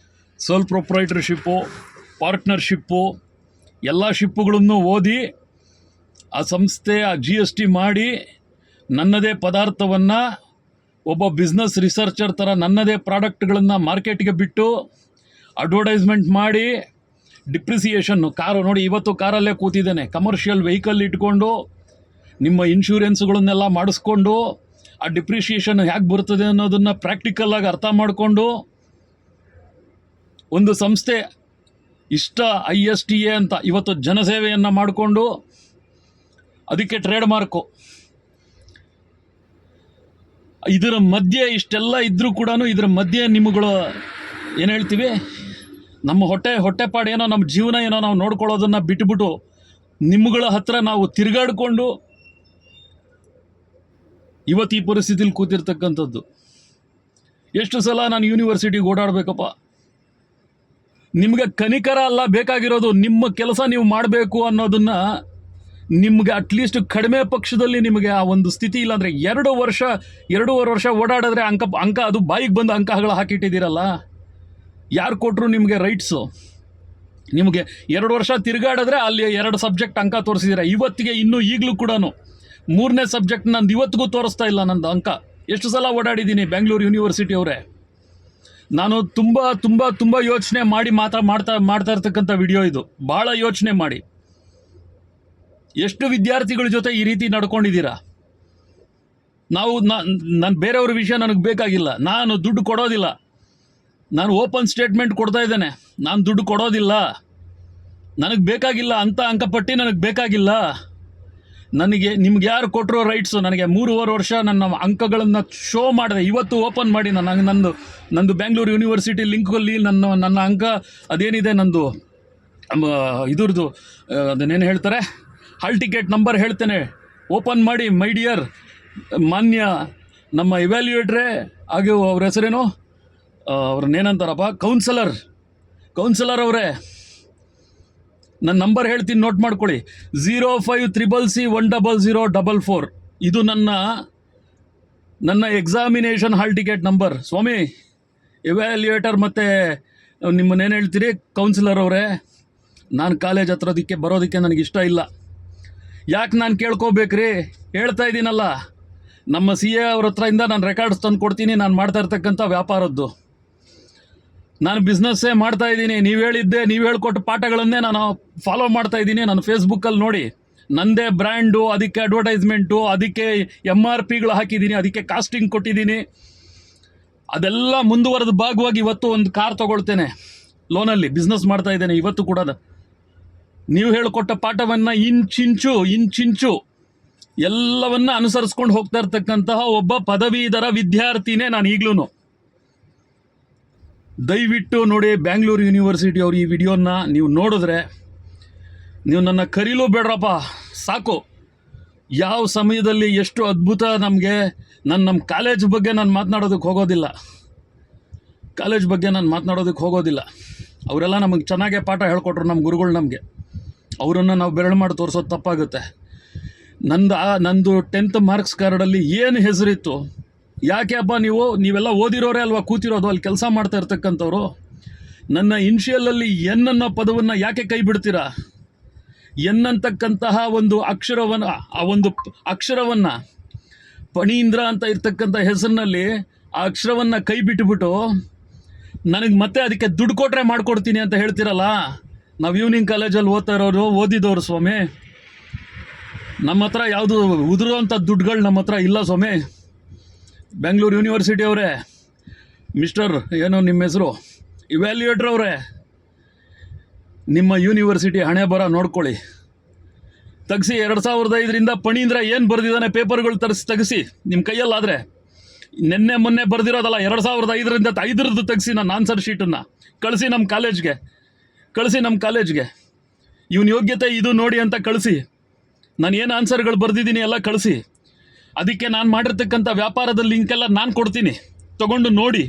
ಸೋಲ್ ಪ್ರೊಪ್ರೈಟರ್ಶಿಪ್ಪು, ಪಾರ್ಟ್ನರ್ಶಿಪ್ಪು, ಎಲ್ಲ ಶಿಪ್ಪುಗಳನ್ನು ಓದಿ ಆ ಸಂಸ್ಥೆ GST ಮಾಡಿ ನನ್ನದೇ ಪದಾರ್ಥವನ್ನು ಒಬ್ಬ ಬಿಸ್ನೆಸ್ ರಿಸರ್ಚರ್ ಥರ ನನ್ನದೇ ಪ್ರಾಡಕ್ಟ್ಗಳನ್ನು ಮಾರ್ಕೆಟ್ಗೆ ಬಿಟ್ಟು ಅಡ್ವರ್ಟೈಸ್ಮೆಂಟ್ ಮಾಡಿ ಡಿಪ್ರಿಸಿಯೇಷನ್ನು, ಕಾರು ನೋಡಿ, ಇವತ್ತು ಕಾರಲ್ಲೇ ಕೂತಿದ್ದೇನೆ, ಕಮರ್ಷಿಯಲ್ ವೆಹಿಕಲ್ ಇಟ್ಕೊಂಡು ನಿಮ್ಮ ಇನ್ಶೂರೆನ್ಸ್ಗಳನ್ನೆಲ್ಲ ಮಾಡಿಸ್ಕೊಂಡು ಆ ಡಿಪ್ರಿಸಿಯೇಷನ್ ಹೇಗೆ ಬರ್ತದೆ ಅನ್ನೋದನ್ನು ಪ್ರಾಕ್ಟಿಕಲ್ಲಾಗಿ ಅರ್ಥ ಮಾಡಿಕೊಂಡು ಒಂದು ಸಂಸ್ಥೆ ಇಷ್ಟ ISTA ಅಂತ ಇವತ್ತು ಜನಸೇವೆಯನ್ನು ಮಾಡಿಕೊಂಡು ಅದಕ್ಕೆ ಟ್ರೇಡ್ ಮಾರ್ಕು. ಇದರ ಮಧ್ಯೆ ಇಷ್ಟೆಲ್ಲ ಇದ್ದರೂ ಕೂಡ ಇದರ ಮಧ್ಯೆ ನಿಮ್ಮಗಳು ಏನು ಹೇಳ್ತೀವಿ, ನಮ್ಮ ಹೊಟ್ಟೆಪಾಡು ಏನೋ, ನಮ್ಮ ಜೀವನ ಏನೋ ನಾವು ನೋಡ್ಕೊಳ್ಳೋದನ್ನು ಬಿಟ್ಬಿಟ್ಟು ನಿಮ್ಮಗಳ ಹತ್ರ ನಾವು ತಿರುಗಾಡಿಕೊಂಡು ಇವತ್ತು ಈ ಪರಿಸ್ಥಿತಿಲಿ ಕೂತಿರ್ತಕ್ಕಂಥದ್ದು. ಎಷ್ಟು ಸಲ ನಾನು ಯೂನಿವರ್ಸಿಟಿಗೆ ಓಡಾಡಬೇಕಪ್ಪ. ನಿಮಗೆ ಕನಿಕರ ಅಲ್ಲ ಬೇಕಾಗಿರೋದು, ನಿಮ್ಮ ಕೆಲಸ ನೀವು ಮಾಡಬೇಕು ಅನ್ನೋದನ್ನ ನಿಮಗೆ ಅಟ್ಲೀಸ್ಟ್ ಕಡಿಮೆ ಪಕ್ಷದಲ್ಲಿ ನಿಮಗೆ ಆ ಒಂದು ಸ್ಥಿತಿ ಇಲ್ಲ ಅಂದರೆ 2 ವರ್ಷ ಓಡಾಡಿದ್ರೆ ಅಂಕ ಅದು ಬಾಯಿಗೆ ಬಂದು ಅಂಕಗಳು ಹಾಕಿಟ್ಟಿದ್ದೀರಲ್ಲ. ಯಾರು ಕೊಟ್ಟರು ನಿಮಗೆ ರೈಟ್ಸು? ನಿಮಗೆ 2 ವರ್ಷ ತಿರುಗಾಡಿದ್ರೆ ಅಲ್ಲಿ 2 ಸಬ್ಜೆಕ್ಟ್ ಅಂಕ ತೋರಿಸಿದ್ದೀರ. ಇವತ್ತಿಗೆ ಈಗಲೂ ಕೂಡ 3ನೇ ಸಬ್ಜೆಕ್ಟ್ ನಂದು ಇವತ್ತಿಗೂ ತೋರಿಸ್ತಾ ಇಲ್ಲ ನಂದು ಅಂಕ. ಎಷ್ಟು ಸಲ ಓಡಾಡಿದ್ದೀನಿ ಬೆಂಗಳೂರು ಯೂನಿವರ್ಸಿಟಿ ಅವರೇ. ನಾನು ತುಂಬ ತುಂಬ ತುಂಬ ಯೋಚನೆ ಮಾಡಿ ಮಾಡ್ತಾ ಇರ್ತಕ್ಕಂಥ ವಿಡಿಯೋ ಇದು. ಭಾಳ ಯೋಚನೆ ಮಾಡಿ ಎಷ್ಟು ವಿದ್ಯಾರ್ಥಿಗಳ ಜೊತೆ ಈ ರೀತಿ ನಡ್ಕೊಂಡಿದ್ದೀರಾ. ನಾನು ಬೇರೆಯವ್ರ ವಿಷಯ ನನಗೆ ಬೇಕಾಗಿಲ್ಲ, ನಾನು ದುಡ್ಡು ಕೊಡೋದಿಲ್ಲ. ನಾನು ಓಪನ್ ಸ್ಟೇಟ್ಮೆಂಟ್ ಕೊಡ್ತಾ ಇದ್ದೇನೆ, ನಾನು ದುಡ್ಡು ಕೊಡೋದಿಲ್ಲ, ನನಗೆ ಬೇಕಾಗಿಲ್ಲ ಅಂತ ಅಂಕಪಟ್ಟಿ ನನಗೆ ಬೇಕಾಗಿಲ್ಲ. ನಿಮ್ಗೆ ಯಾರು ಕೊಟ್ಟರೋ ರೈಟ್ಸು? ನನಗೆ 3.5 ವರ್ಷ ನನ್ನ ಅಂಕಗಳನ್ನು ಶೋ ಮಾಡಿದೆ. ಇವತ್ತು ಓಪನ್ ಮಾಡಿ ನಂದು ಬೆಂಗಳೂರು ಯೂನಿವರ್ಸಿಟಿ ಲಿಂಕಲ್ಲಿ ನನ್ನ ಅಂಕ ಅದೇನಿದೆ ನಂದು ಇದ್ರದ್ದು ಅದನ್ನೇನು ಹೇಳ್ತಾರೆ ಹಾಲ್ ಟಿಕೆಟ್ ನಂಬರ್ ಹೇಳ್ತೇನೆ, ಓಪನ್ ಮಾಡಿ. ಮೈ ಡಿಯರ್ ಮಾನ್ಯ ನಮ್ಮ ಇವ್ಯಾಲ್ಯೂಯೇಟ್ರೇ ಹಾಗೆ ಅವ್ರ ಹೆಸರೇನು, ಅವ್ರನ್ನೇನಂತಾರಪ್ಪ, ಕೌನ್ಸಲರ್ ಅವರೇ, ನನ್ನ ನಂಬರ್ ಹೇಳ್ತೀನಿ, ನೋಟ್ ಮಾಡ್ಕೊಳ್ಳಿ. 05CC10044. ಇದು ನನ್ನ ಎಕ್ಸಾಮಿನೇಷನ್ ಹಾಲ್ ಟಿಕೆಟ್ ನಂಬರ್. ಸ್ವಾಮಿ ಇವ್ಯಾಲ್ಯೂಯೇಟರ್ ಮತ್ತು ನಿಮ್ಮನ್ನೇನು ಹೇಳ್ತೀರಿ ಕೌನ್ಸಿಲರ್ ಅವರೇ, ನಾನು ಕಾಲೇಜ್ ಬರೋದಕ್ಕೆ ನನಗೆ ಇಷ್ಟ ಇಲ್ಲ. ಯಾಕೆ ನಾನು ಕೇಳ್ಕೋಬೇಕ್ರಿ? ಹೇಳ್ತಾ ಇದ್ದೀನಲ್ಲ, ನಮ್ಮ CA ಅವ್ರ ಹತ್ರದಿಂದ ನಾನು ರೆಕಾರ್ಡ್ಸ್ ತಂದು ಕೊಡ್ತೀನಿ. ನಾನು ಮಾಡ್ತಾ ಇರ್ತಕ್ಕಂಥ ವ್ಯಾಪಾರದ್ದು ನಾನು ಬಿಸ್ನೆಸ್ಸೇ ಮಾಡ್ತಾ ಇದ್ದೀನಿ. ನೀವು ಹೇಳ್ಕೊಟ್ಟ ಪಾಠಗಳನ್ನೇ ನಾನು ಫಾಲೋ ಮಾಡ್ತಾ ಇದ್ದೀನಿ. ನಾನು ಫೇಸ್ಬುಕ್ಕಲ್ಲಿ ನೋಡಿ, ನನ್ನದೇ ಬ್ರ್ಯಾಂಡು, ಅದಕ್ಕೆ ಅಡ್ವರ್ಟೈಸ್ಮೆಂಟು, ಅದಕ್ಕೆ MRPಗಳು ಹಾಕಿದ್ದೀನಿ, ಅದಕ್ಕೆ ಕಾಸ್ಟಿಂಗ್ ಕೊಟ್ಟಿದ್ದೀನಿ. ಅದೆಲ್ಲ ಮುಂದುವರೆದ ಭಾಗವಾಗಿ ಇವತ್ತು ಒಂದು ಕಾರ್ ತೊಗೊಳ್ತೇನೆ, ಲೋನಲ್ಲಿ ಬಿಸ್ನೆಸ್ ಮಾಡ್ತಾ ಇದ್ದೇನೆ. ಇವತ್ತು ಕೂಡ ನೀವು ಹೇಳಿಕೊಟ್ಟ ಪಾಠವನ್ನು ಇಂಚಿಂಚು ಎಲ್ಲವನ್ನ ಅನುಸರಿಸ್ಕೊಂಡು ಹೋಗ್ತಾ ಇರ್ತಕ್ಕಂತಹ ಒಬ್ಬ ಪದವೀಧರ ವಿದ್ಯಾರ್ಥಿನೇ ನಾನು ಈಗಲೂ. ದಯವಿಟ್ಟು ನೋಡಿ, ಬೆಂಗಳೂರು ಯೂನಿವರ್ಸಿಟಿ ಅವರು ಈ ವಿಡಿಯೋನ ನೀವು ನೋಡಿದ್ರೆ ನೀವು ನನ್ನ ಕರೀಲೂ ಬೇಡ್ರಪ್ಪ, ಸಾಕು. ಯಾವ ಸಮಯದಲ್ಲಿ ಎಷ್ಟು ಅದ್ಭುತ ನಮಗೆ. ನಮ್ಮ ಕಾಲೇಜ್ ಬಗ್ಗೆ ನಾನು ಮಾತನಾಡೋದಕ್ಕೆ ಹೋಗೋದಿಲ್ಲ. ಅವರೆಲ್ಲ ನಮಗೆ ಚೆನ್ನಾಗೇ ಪಾಠ ಹೇಳ್ಕೊಟ್ರು, ನಮ್ಮ ಗುರುಗಳು ನಮಗೆ. ಅವರನ್ನು ನಾವು ಬೆರಳು ಮಾಡಿ ತೋರಿಸೋದು ತಪ್ಪಾಗುತ್ತೆ. ನಂದು 10th ಮಾರ್ಕ್ಸ್ ಕಾರ್ಡಲ್ಲಿ ಏನು ಹೆಸರಿತ್ತು? ಯಾಕೆ ಅಪ್ಪ ನೀವೆಲ್ಲ ಓದಿರೋರೇ ಅಲ್ವಾ ಕೂತಿರೋದು, ಅಲ್ಲಿ ಕೆಲಸ ಮಾಡ್ತಾ ಇರ್ತಕ್ಕಂಥವ್ರು. ನನ್ನ ಇನ್ಷಿಯಲಲ್ಲಿ ಎನ್ ಅನ್ನೋ ಪದವನ್ನು ಯಾಕೆ ಕೈ ಬಿಡ್ತೀರಾ? ಎನ್ ಅಂತಕ್ಕಂತಹ ಒಂದು ಅಕ್ಷರವನ್ನು ಫಣೀಂದ್ರ ಅಂತ ಇರ್ತಕ್ಕಂಥ ಹೆಸರಿನಲ್ಲಿ ಆ ಅಕ್ಷರವನ್ನು ಕೈ ಬಿಟ್ಟುಬಿಟ್ಟು ನನಗೆ ಮತ್ತೆ ಅದಕ್ಕೆ ದುಡ್ಡು ಕೊಟ್ಟರೆ ಮಾಡಿಕೊಡ್ತೀನಿ ಅಂತ ಹೇಳ್ತಿರಲ್ಲ. ನಾವು ಈವ್ನಿಂಗ್ ಕಾಲೇಜಲ್ಲಿ ಓದಿದವರು ಸ್ವಾಮಿ. ನಮ್ಮ ಹತ್ರ ಯಾವುದು ಉದುರುವಂಥ ದುಡ್ಡುಗಳು ನಮ್ಮ ಹತ್ರ ಇಲ್ಲ ಸ್ವಾಮಿ. ಬೆಂಗಳೂರು ಯೂನಿವರ್ಸಿಟಿ ಅವರೇ, ಮಿಸ್ಟರ್ ಏನೋ ನಿಮ್ಮ ಹೆಸರು, ಇವ್ಯಾಲ್ಯೂಯೇಟರ್ ಅವರೇ, ನಿಮ್ಮ ಯೂನಿವರ್ಸಿಟಿ ಹಣೆ ಬರ ನೋಡ್ಕೊಳ್ಳಿ. ತೆಗಿಸಿ 2005ರಿಂದ ಫಣೀಂದ್ರ ಏನು ಬರೆದಿದ್ದಾನೆ ಪೇಪರ್ಗಳು ತೆಗಿಸಿ ನಿಮ್ಮ ಕೈಯಲ್ಲಾದರೆ. ಮೊನ್ನೆ ಬರೆದಿರೋದಲ್ಲ, 2005ರಿಂದ 5ರದ್ದು ತೆಗಿಸಿ ನನ್ನ ಆನ್ಸರ್ ಶೀಟನ್ನು ಕಳಿಸಿ ನಮ್ಮ ಕಾಲೇಜ್ಗೆ. ಇವನ ಯೋಗ್ಯತೆ ಇದು ನೋಡಿ ಅಂತ ಕಳಿಸಿ. ನಾನು ಏನು ಆನ್ಸರ್ಗಳು ಬರೆದಿದ್ದೀನಿ ಎಲ್ಲ ಕಳಿಸಿ. ಅದಕ್ಕೆ ನಾನು ಮಾಡಿರ್ತಕ್ಕಂಥ ವ್ಯಾಪಾರದ ಲಿಂಕೆಲ್ಲ ನಾನು ಕೊಡ್ತೀನಿ, ತಗೊಂಡು ನೋಡಿ.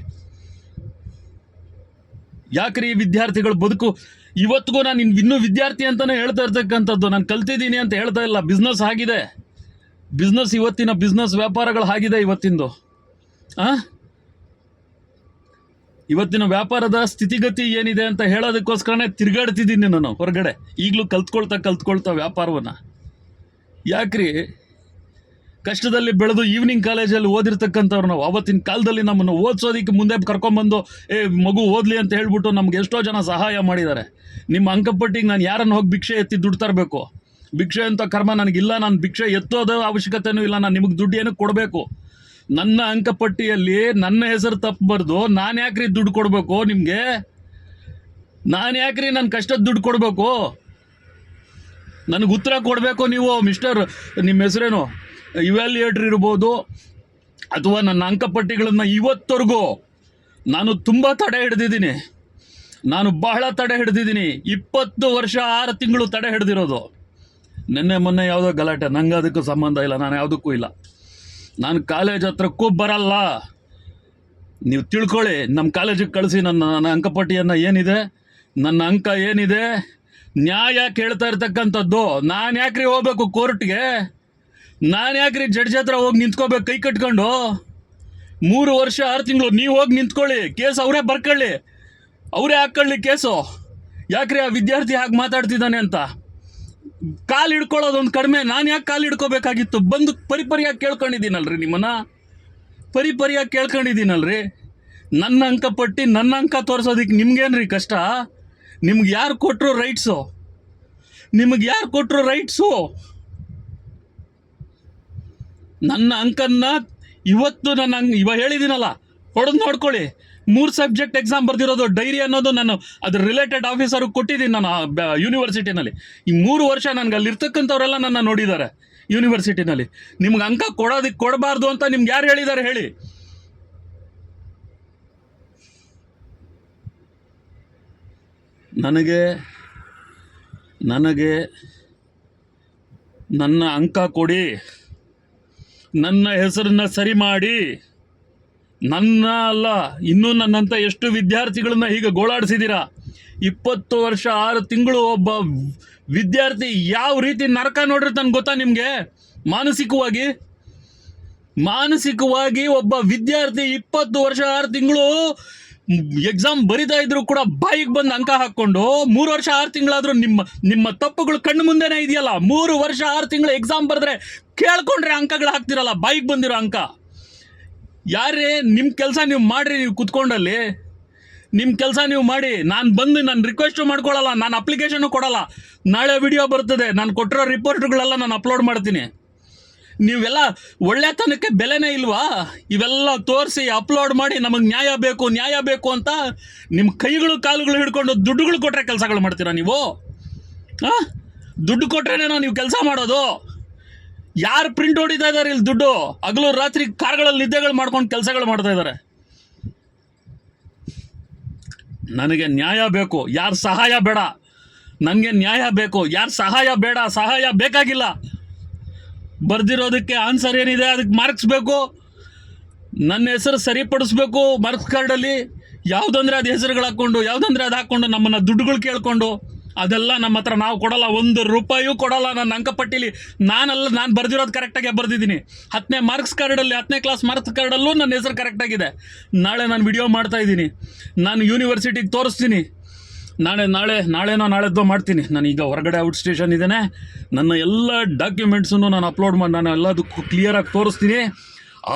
ಯಾಕ್ರಿ ವಿದ್ಯಾರ್ಥಿಗಳು ಬದುಕು ಇವತ್ತಿಗೂ ನಾನು ಇನ್ನೂ ವಿದ್ಯಾರ್ಥಿ ಅಂತಲೇ ಹೇಳ್ತಾ ಇರ್ತಕ್ಕಂಥದ್ದು. ನಾನು ಕಲ್ತಿದ್ದೀನಿ ಅಂತ ಹೇಳ್ತಾ ಇಲ್ಲ. ಬಿಸ್ನೆಸ್ ಆಗಿದೆ, ಇವತ್ತಿನ ಬಿಸ್ನೆಸ್ ವ್ಯಾಪಾರಗಳು ಆಗಿದೆ ಇವತ್ತಿನ ವ್ಯಾಪಾರದ ಸ್ಥಿತಿಗತಿ ಏನಿದೆ ಅಂತ ಹೇಳೋದಕ್ಕೋಸ್ಕರನೇ ತಿರುಗಾಡ್ತಿದ್ದೀನಿ ನಾನು ಹೊರಗಡೆ. ಈಗಲೂ ಕಲ್ತ್ಕೊಳ್ತಾ ವ್ಯಾಪಾರವನ್ನು. ಯಾಕ್ರಿ ಕಷ್ಟದಲ್ಲಿ ಬೆಳೆದು ಈವ್ನಿಂಗ್ ಕಾಲೇಜಲ್ಲಿ ಓದಿರ್ತಕ್ಕಂಥವ್ರು ನಾವು. ಆವತ್ತಿನ ಕಾಲದಲ್ಲಿ ನಮ್ಮನ್ನು ಓದಿಸೋದಕ್ಕೆ ಮುಂದೆ ಕರ್ಕೊಂಬಂದು ಮಗು ಓದಲಿ ಅಂತ ಹೇಳ್ಬಿಟ್ಟು ನಮ್ಗೆ ಎಷ್ಟೋ ಜನ ಸಹಾಯ ಮಾಡಿದ್ದಾರೆ. ನಿಮ್ಮ ಅಂಕಪಟ್ಟಿಗೆ ನಾನು ಯಾರನ್ನು ಹೋಗಿ ಭಿಕ್ಷೆ ಎತ್ತಿ ದುಡ್ಡು ತರಬೇಕು? ಭಿಕ್ಷೆ ಅಂತ ಕರ್ಮ ನನಗಿಲ್ಲ. ನಾನು ಭಿಕ್ಷೆ ಎತ್ತೋದು ಅವಶ್ಯಕತೆಯೂ ಇಲ್ಲ. ನಾನು ನಿಮಗೆ ದುಡ್ಡು ಏನಕ್ಕೆ ಕೊಡಬೇಕು? ನನ್ನ ಅಂಕಪಟ್ಟಿಯಲ್ಲಿ ನನ್ನ ಹೆಸರು ತಪ್ಪು ಬರೆದು ನಾನು ಯಾಕ್ರಿ ದುಡ್ಡು ಕೊಡಬೇಕು ನಿಮಗೆ? ನಾನು ಯಾಕ್ರಿ ನನ್ನ ಕಷ್ಟದ ದುಡ್ಡು ಕೊಡಬೇಕು? ನನಗೆ ಉತ್ತರ ಕೊಡಬೇಕು ನೀವು. ಮಿಸ್ಟರ್ ನಿಮ್ಮ ಹೆಸರೇನು, ಇವ್ಯಾಲ್ಯೂಯೇಟರ್ ಇರ್ಬೋದು, ಅಥವಾ ನನ್ನ ಅಂಕಪಟ್ಟಿಗಳನ್ನು ಇವತ್ತವರೆಗೂ ನಾನು ತುಂಬ ತಡೆ ಹಿಡಿದಿದ್ದೀನಿ. ಬಹಳ ತಡೆ ಹಿಡಿದಿದ್ದೀನಿ. 20 ವರ್ಷ 6 ತಿಂಗಳು ತಡೆ ಹಿಡಿದಿರೋದು. ಮೊನ್ನೆ ಯಾವುದೋ ಗಲಾಟೆ, ನಂಗೆ ಅದಕ್ಕೂ ಸಂಬಂಧ ಇಲ್ಲ, ನಾನು ಯಾವುದಕ್ಕೂ ಇಲ್ಲ. ನಾನು ಕಾಲೇಜ್ ಹತ್ರಕ್ಕೂ ಬರಲ್ಲ. ನೀವು ತಿಳ್ಕೊಳ್ಳಿ. ನಮ್ಮ ಕಾಲೇಜಿಗೆ ಕಳಿಸಿ ನನ್ನ ಅಂಕಪಟ್ಟಿಯನ್ನು ಏನಿದೆ, ನನ್ನ ಅಂಕ ಏನಿದೆ, ನ್ಯಾಯ ಕೇಳ್ತಾ ಇರ್ತಕ್ಕಂಥದ್ದು. ನಾನು ಯಾಕ್ರಿ ಹೋಗ್ಬೇಕು ಕೋರ್ಟ್ಗೆ? ನಾನು ಯಾಕ್ರಿ ಜಡ್ಜ್ ಹತ್ರ ಹೋಗಿ ನಿಂತ್ಕೋಬೇಕು ಕೈ ಕಟ್ಕೊಂಡು? 3 ವರ್ಷ 6 ತಿಂಗಳು ನೀವು ಹೋಗಿ ನಿಂತ್ಕೊಳ್ಳಿ, ಕೇಸ್ ಅವರೇ ಬರ್ಕೊಳ್ಳಿ, ಅವರೇ ಹಾಕ್ಕೊಳ್ಳಿ ಕೇಸು. ಯಾಕ್ರಿ ಆ ವಿದ್ಯಾರ್ಥಿ ಹಾಗೆ ಮಾತಾಡ್ತಿದ್ದಾನೆ ಅಂತ ಕಾಲು ಹಿಡ್ಕೊಳ್ಳೋದೊಂದು ಕಡಿಮೆ. ನಾನು ಯಾಕೆ ಕಾಲು ಹಿಡ್ಕೋಬೇಕಾಗಿತ್ತು? ಬಂದು ಪರಿಪರಿಯಾಗಿ ಕೇಳ್ಕೊಂಡಿದ್ದೀನಲ್ರಿ, ನಿಮ್ಮನ್ನ ಪರಿಪರಿಯಾಗಿ ಕೇಳ್ಕೊಂಡಿದ್ದೀನಲ್ರಿ. ನನ್ನ ಅಂಕಪಟ್ಟಿ, ನನ್ನ ಅಂಕ ತೋರಿಸೋದಕ್ಕೆ ನಿಮ್ಗೇನ್ರಿ ಕಷ್ಟ? ನಿಮ್ಗೆ ಯಾರು ಕೊಟ್ಟರು ರೈಟ್ಸು? ನಿಮಗೆ ಯಾರು ಕೊಟ್ಟರು ರೈಟ್ಸು? ನನ್ನ ಅಂಕನ್ನ ಇವತ್ತು ಇವಾಗ ಹೇಳಿದ್ದೀನಲ್ಲ, ಹೊಡೆದು ನೋಡ್ಕೊಳ್ಳಿ. 3 ಸಬ್ಜೆಕ್ಟ್ ಎಕ್ಸಾಮ್ ಬರ್ದಿರೋದು, ಡೈರಿ ಅನ್ನೋದು ನಾನು ಅದ್ರ ರಿಲೇಟೆಡ್ ಆಫೀಸರ್ಗೆ ಕೊಟ್ಟಿದ್ದೀನಿ ನಾನು ಯೂನಿವರ್ಸಿಟಿನಲ್ಲಿ. ಈ 3 ವರ್ಷ ನನಗೆ ಅಲ್ಲಿರ್ತಕ್ಕಂಥವರೆಲ್ಲ ನನ್ನ ನೋಡಿದ್ದಾರೆ ಯೂನಿವರ್ಸಿಟಿನಲ್ಲಿ. ನಿಮ್ಗೆ ಅಂಕ ಕೊಡಬಾರ್ದು ಅಂತ ನಿಮ್ಗೆ ಯಾರು ಹೇಳಿದ್ದಾರೆ ಹೇಳಿ? ನನಗೆ ನನ್ನ ಅಂಕ ಕೊಡಿ, ನನ್ನ ಹೆಸರನ್ನ ಸರಿ ಮಾಡಿ. ನನ್ನ ಅಲ್ಲ, ಇನ್ನೂ ನನ್ನಂಥ ಎಷ್ಟು ವಿದ್ಯಾರ್ಥಿಗಳನ್ನ ಹೀಗೆ ಗೋಳಾಡಿಸಿದ್ದೀರಾ. 20 ವರ್ಷ 6 ತಿಂಗಳು ಒಬ್ಬ ವಿದ್ಯಾರ್ಥಿ ಯಾವ ರೀತಿ ನರಕ ನೋಡಿರ್ತಾನೆ ಗೊತ್ತಾ ನಿಮಗೆ? ಮಾನಸಿಕವಾಗಿ ಒಬ್ಬ ವಿದ್ಯಾರ್ಥಿ 20 ವರ್ಷ 6 ತಿಂಗಳು ಎಕ್ಸಾಮ್ ಬರಿತಾ ಇದ್ರು ಕೂಡ ಬಾಯಿಗೆ ಬಂದು ಅಂಕ ಹಾಕ್ಕೊಂಡು, 3 ವರ್ಷ 6 ತಿಂಗಳಾದ್ರೂ ನಿಮ್ಮ ತಪ್ಪುಗಳು ಕಣ್ಣು ಮುಂದೆನೇ ಇದೆಯಲ್ಲ. 3 ವರ್ಷ 6 ತಿಂಗಳು ಎಕ್ಸಾಮ್ ಬರೆದ್ರೆ ಕೇಳ್ಕೊಂಡ್ರೆ ಅಂಕಗಳು ಹಾಕ್ತಿರಲ್ಲ, ಬಾಯಿಗೆ ಬಂದಿರೋ ಅಂಕ. ಯಾರೇ ನಿಮ್ಮ ಕೆಲಸ ನೀವು ಮಾಡ್ರಿ, ನೀವು ಕುತ್ಕೊಂಡಲ್ಲಿ ನಿಮ್ಮ ಕೆಲಸ ನೀವು ಮಾಡಿ. ನಾನು ರಿಕ್ವೆಸ್ಟು ಮಾಡ್ಕೊಳ್ಳಲ್ಲ, ನಾನು ಅಪ್ಲಿಕೇಶನು ಕೊಡಲ್ಲ. ನಾಳೆ ವಿಡಿಯೋ ಬರ್ತದೆ, ನಾನು ಕೊಟ್ಟಿರೋ ರಿಪೋರ್ಟ್ಗಳೆಲ್ಲ ನಾನು ಅಪ್ಲೋಡ್ ಮಾಡ್ತೀನಿ. ನೀವೆಲ್ಲ ಒಳ್ಳೆತನಕ್ಕೆ ಬೆಲೆನೇ ಇಲ್ವಾ? ಇವೆಲ್ಲ ತೋರಿಸಿ ಅಪ್ಲೋಡ್ ಮಾಡಿ ನಮಗೆ ನ್ಯಾಯ ಬೇಕು ಅಂತ ನಿಮ್ಮ ಕೈಗಳು ಕಾಲುಗಳು ಹಿಡ್ಕೊಂಡು ದುಡ್ಡುಗಳು ಕೊಟ್ಟರೆ ಕೆಲಸಗಳು ಮಾಡ್ತೀರಾ ನೀವು? ದುಡ್ಡು ಕೊಟ್ರೇನೇನೋ ನೀವು ಕೆಲಸ ಮಾಡೋದು? ಯಾರು ಪ್ರಿಂಟ್ ಹೊಡಿತಾ ಇದ್ದಾರೆ ಇಲ್ಲಿ ದುಡ್ಡು? ಹಗಲು ರಾತ್ರಿ ಕಾರ್ಗಳಲ್ಲಿ ನಿದ್ದೆಗಳು ಮಾಡ್ಕೊಂಡು ಕೆಲಸಗಳು ಮಾಡ್ತಾ ಇದ್ದಾರೆ. ನನಗೆ ನ್ಯಾಯ ಬೇಕು, ಯಾರ ಸಹಾಯ ಬೇಡ. ನನಗೆ ನ್ಯಾಯ ಬೇಕು, ಯಾರ ಸಹಾಯ ಬೇಡ. ಸಹಾಯ ಬೇಕಾಗಿಲ್ಲ. ಬರ್ದಿರೋದಕ್ಕೆ ಆನ್ಸರ್ ಏನಿದೆ ಅದಕ್ಕೆ ಮಾರ್ಕ್ಸ್ ಬೇಕು, ನನ್ನ ಹೆಸರು ಸರಿಪಡಿಸ್ಬೇಕು ಮಾರ್ಕ್ಸ್ ಕಾರ್ಡಲ್ಲಿ. ಯಾವುದಂದ್ರೆ ಅದು ಹೆಸರುಗಳು ಹಾಕ್ಕೊಂಡು, ಯಾವುದಂದ್ರೆ ಅದು ಹಾಕ್ಕೊಂಡು ನಮ್ಮನ್ನು ದುಡ್ಡುಗಳು ಕೇಳಿಕೊಂಡು, ಅದೆಲ್ಲ ನಮ್ಮ ಹತ್ರ ನಾವು ಕೊಡಲ್ಲ. 1 ರೂಪಾಯಿಯೂ ಕೊಡಲ್ಲ. ನನ್ನ ಅಂಕಪಟ್ಟಿಲಿ ನಾನು ಬರ್ದಿರೋದು ಕರೆಕ್ಟಾಗಿ ಬರ್ದಿದ್ದೀನಿ. 10ನೇ ಮಾರ್ಕ್ಸ್ ಕಾರ್ಡಲ್ಲಿ, 10ನೇ ಕ್ಲಾಸ್ ಮಾರ್ಕ್ಸ್ ಕಾರ್ಡಲ್ಲೂ ನನ್ನ ಹೆಸರು ಕರೆಕ್ಟಾಗಿದೆ. ನಾಳೆ ನಾನು ವಿಡಿಯೋ ಮಾಡ್ತಾ ಇದ್ದೀನಿ, ನಾನು ಯೂನಿವರ್ಸಿಟಿಗೆ ತೋರಿಸ್ತೀನಿ. ನಾಳೆನೋ ನಾಳೆದ್ದೋ ಮಾಡ್ತೀನಿ. ನಾನು ಈಗ ಹೊರಗಡೆ ಔಟ್ ಸ್ಟೇಷನ್ ಇದ್ದೇನೆ. ನನ್ನ ಎಲ್ಲ ಡಾಕ್ಯುಮೆಂಟ್ಸನ್ನು ನಾನು ಅಪ್ಲೋಡ್ ಮಾಡಿ ನಾನು ಎಲ್ಲದಕ್ಕೂ ಕ್ಲಿಯರಾಗಿ ತೋರಿಸ್ತೀನಿ.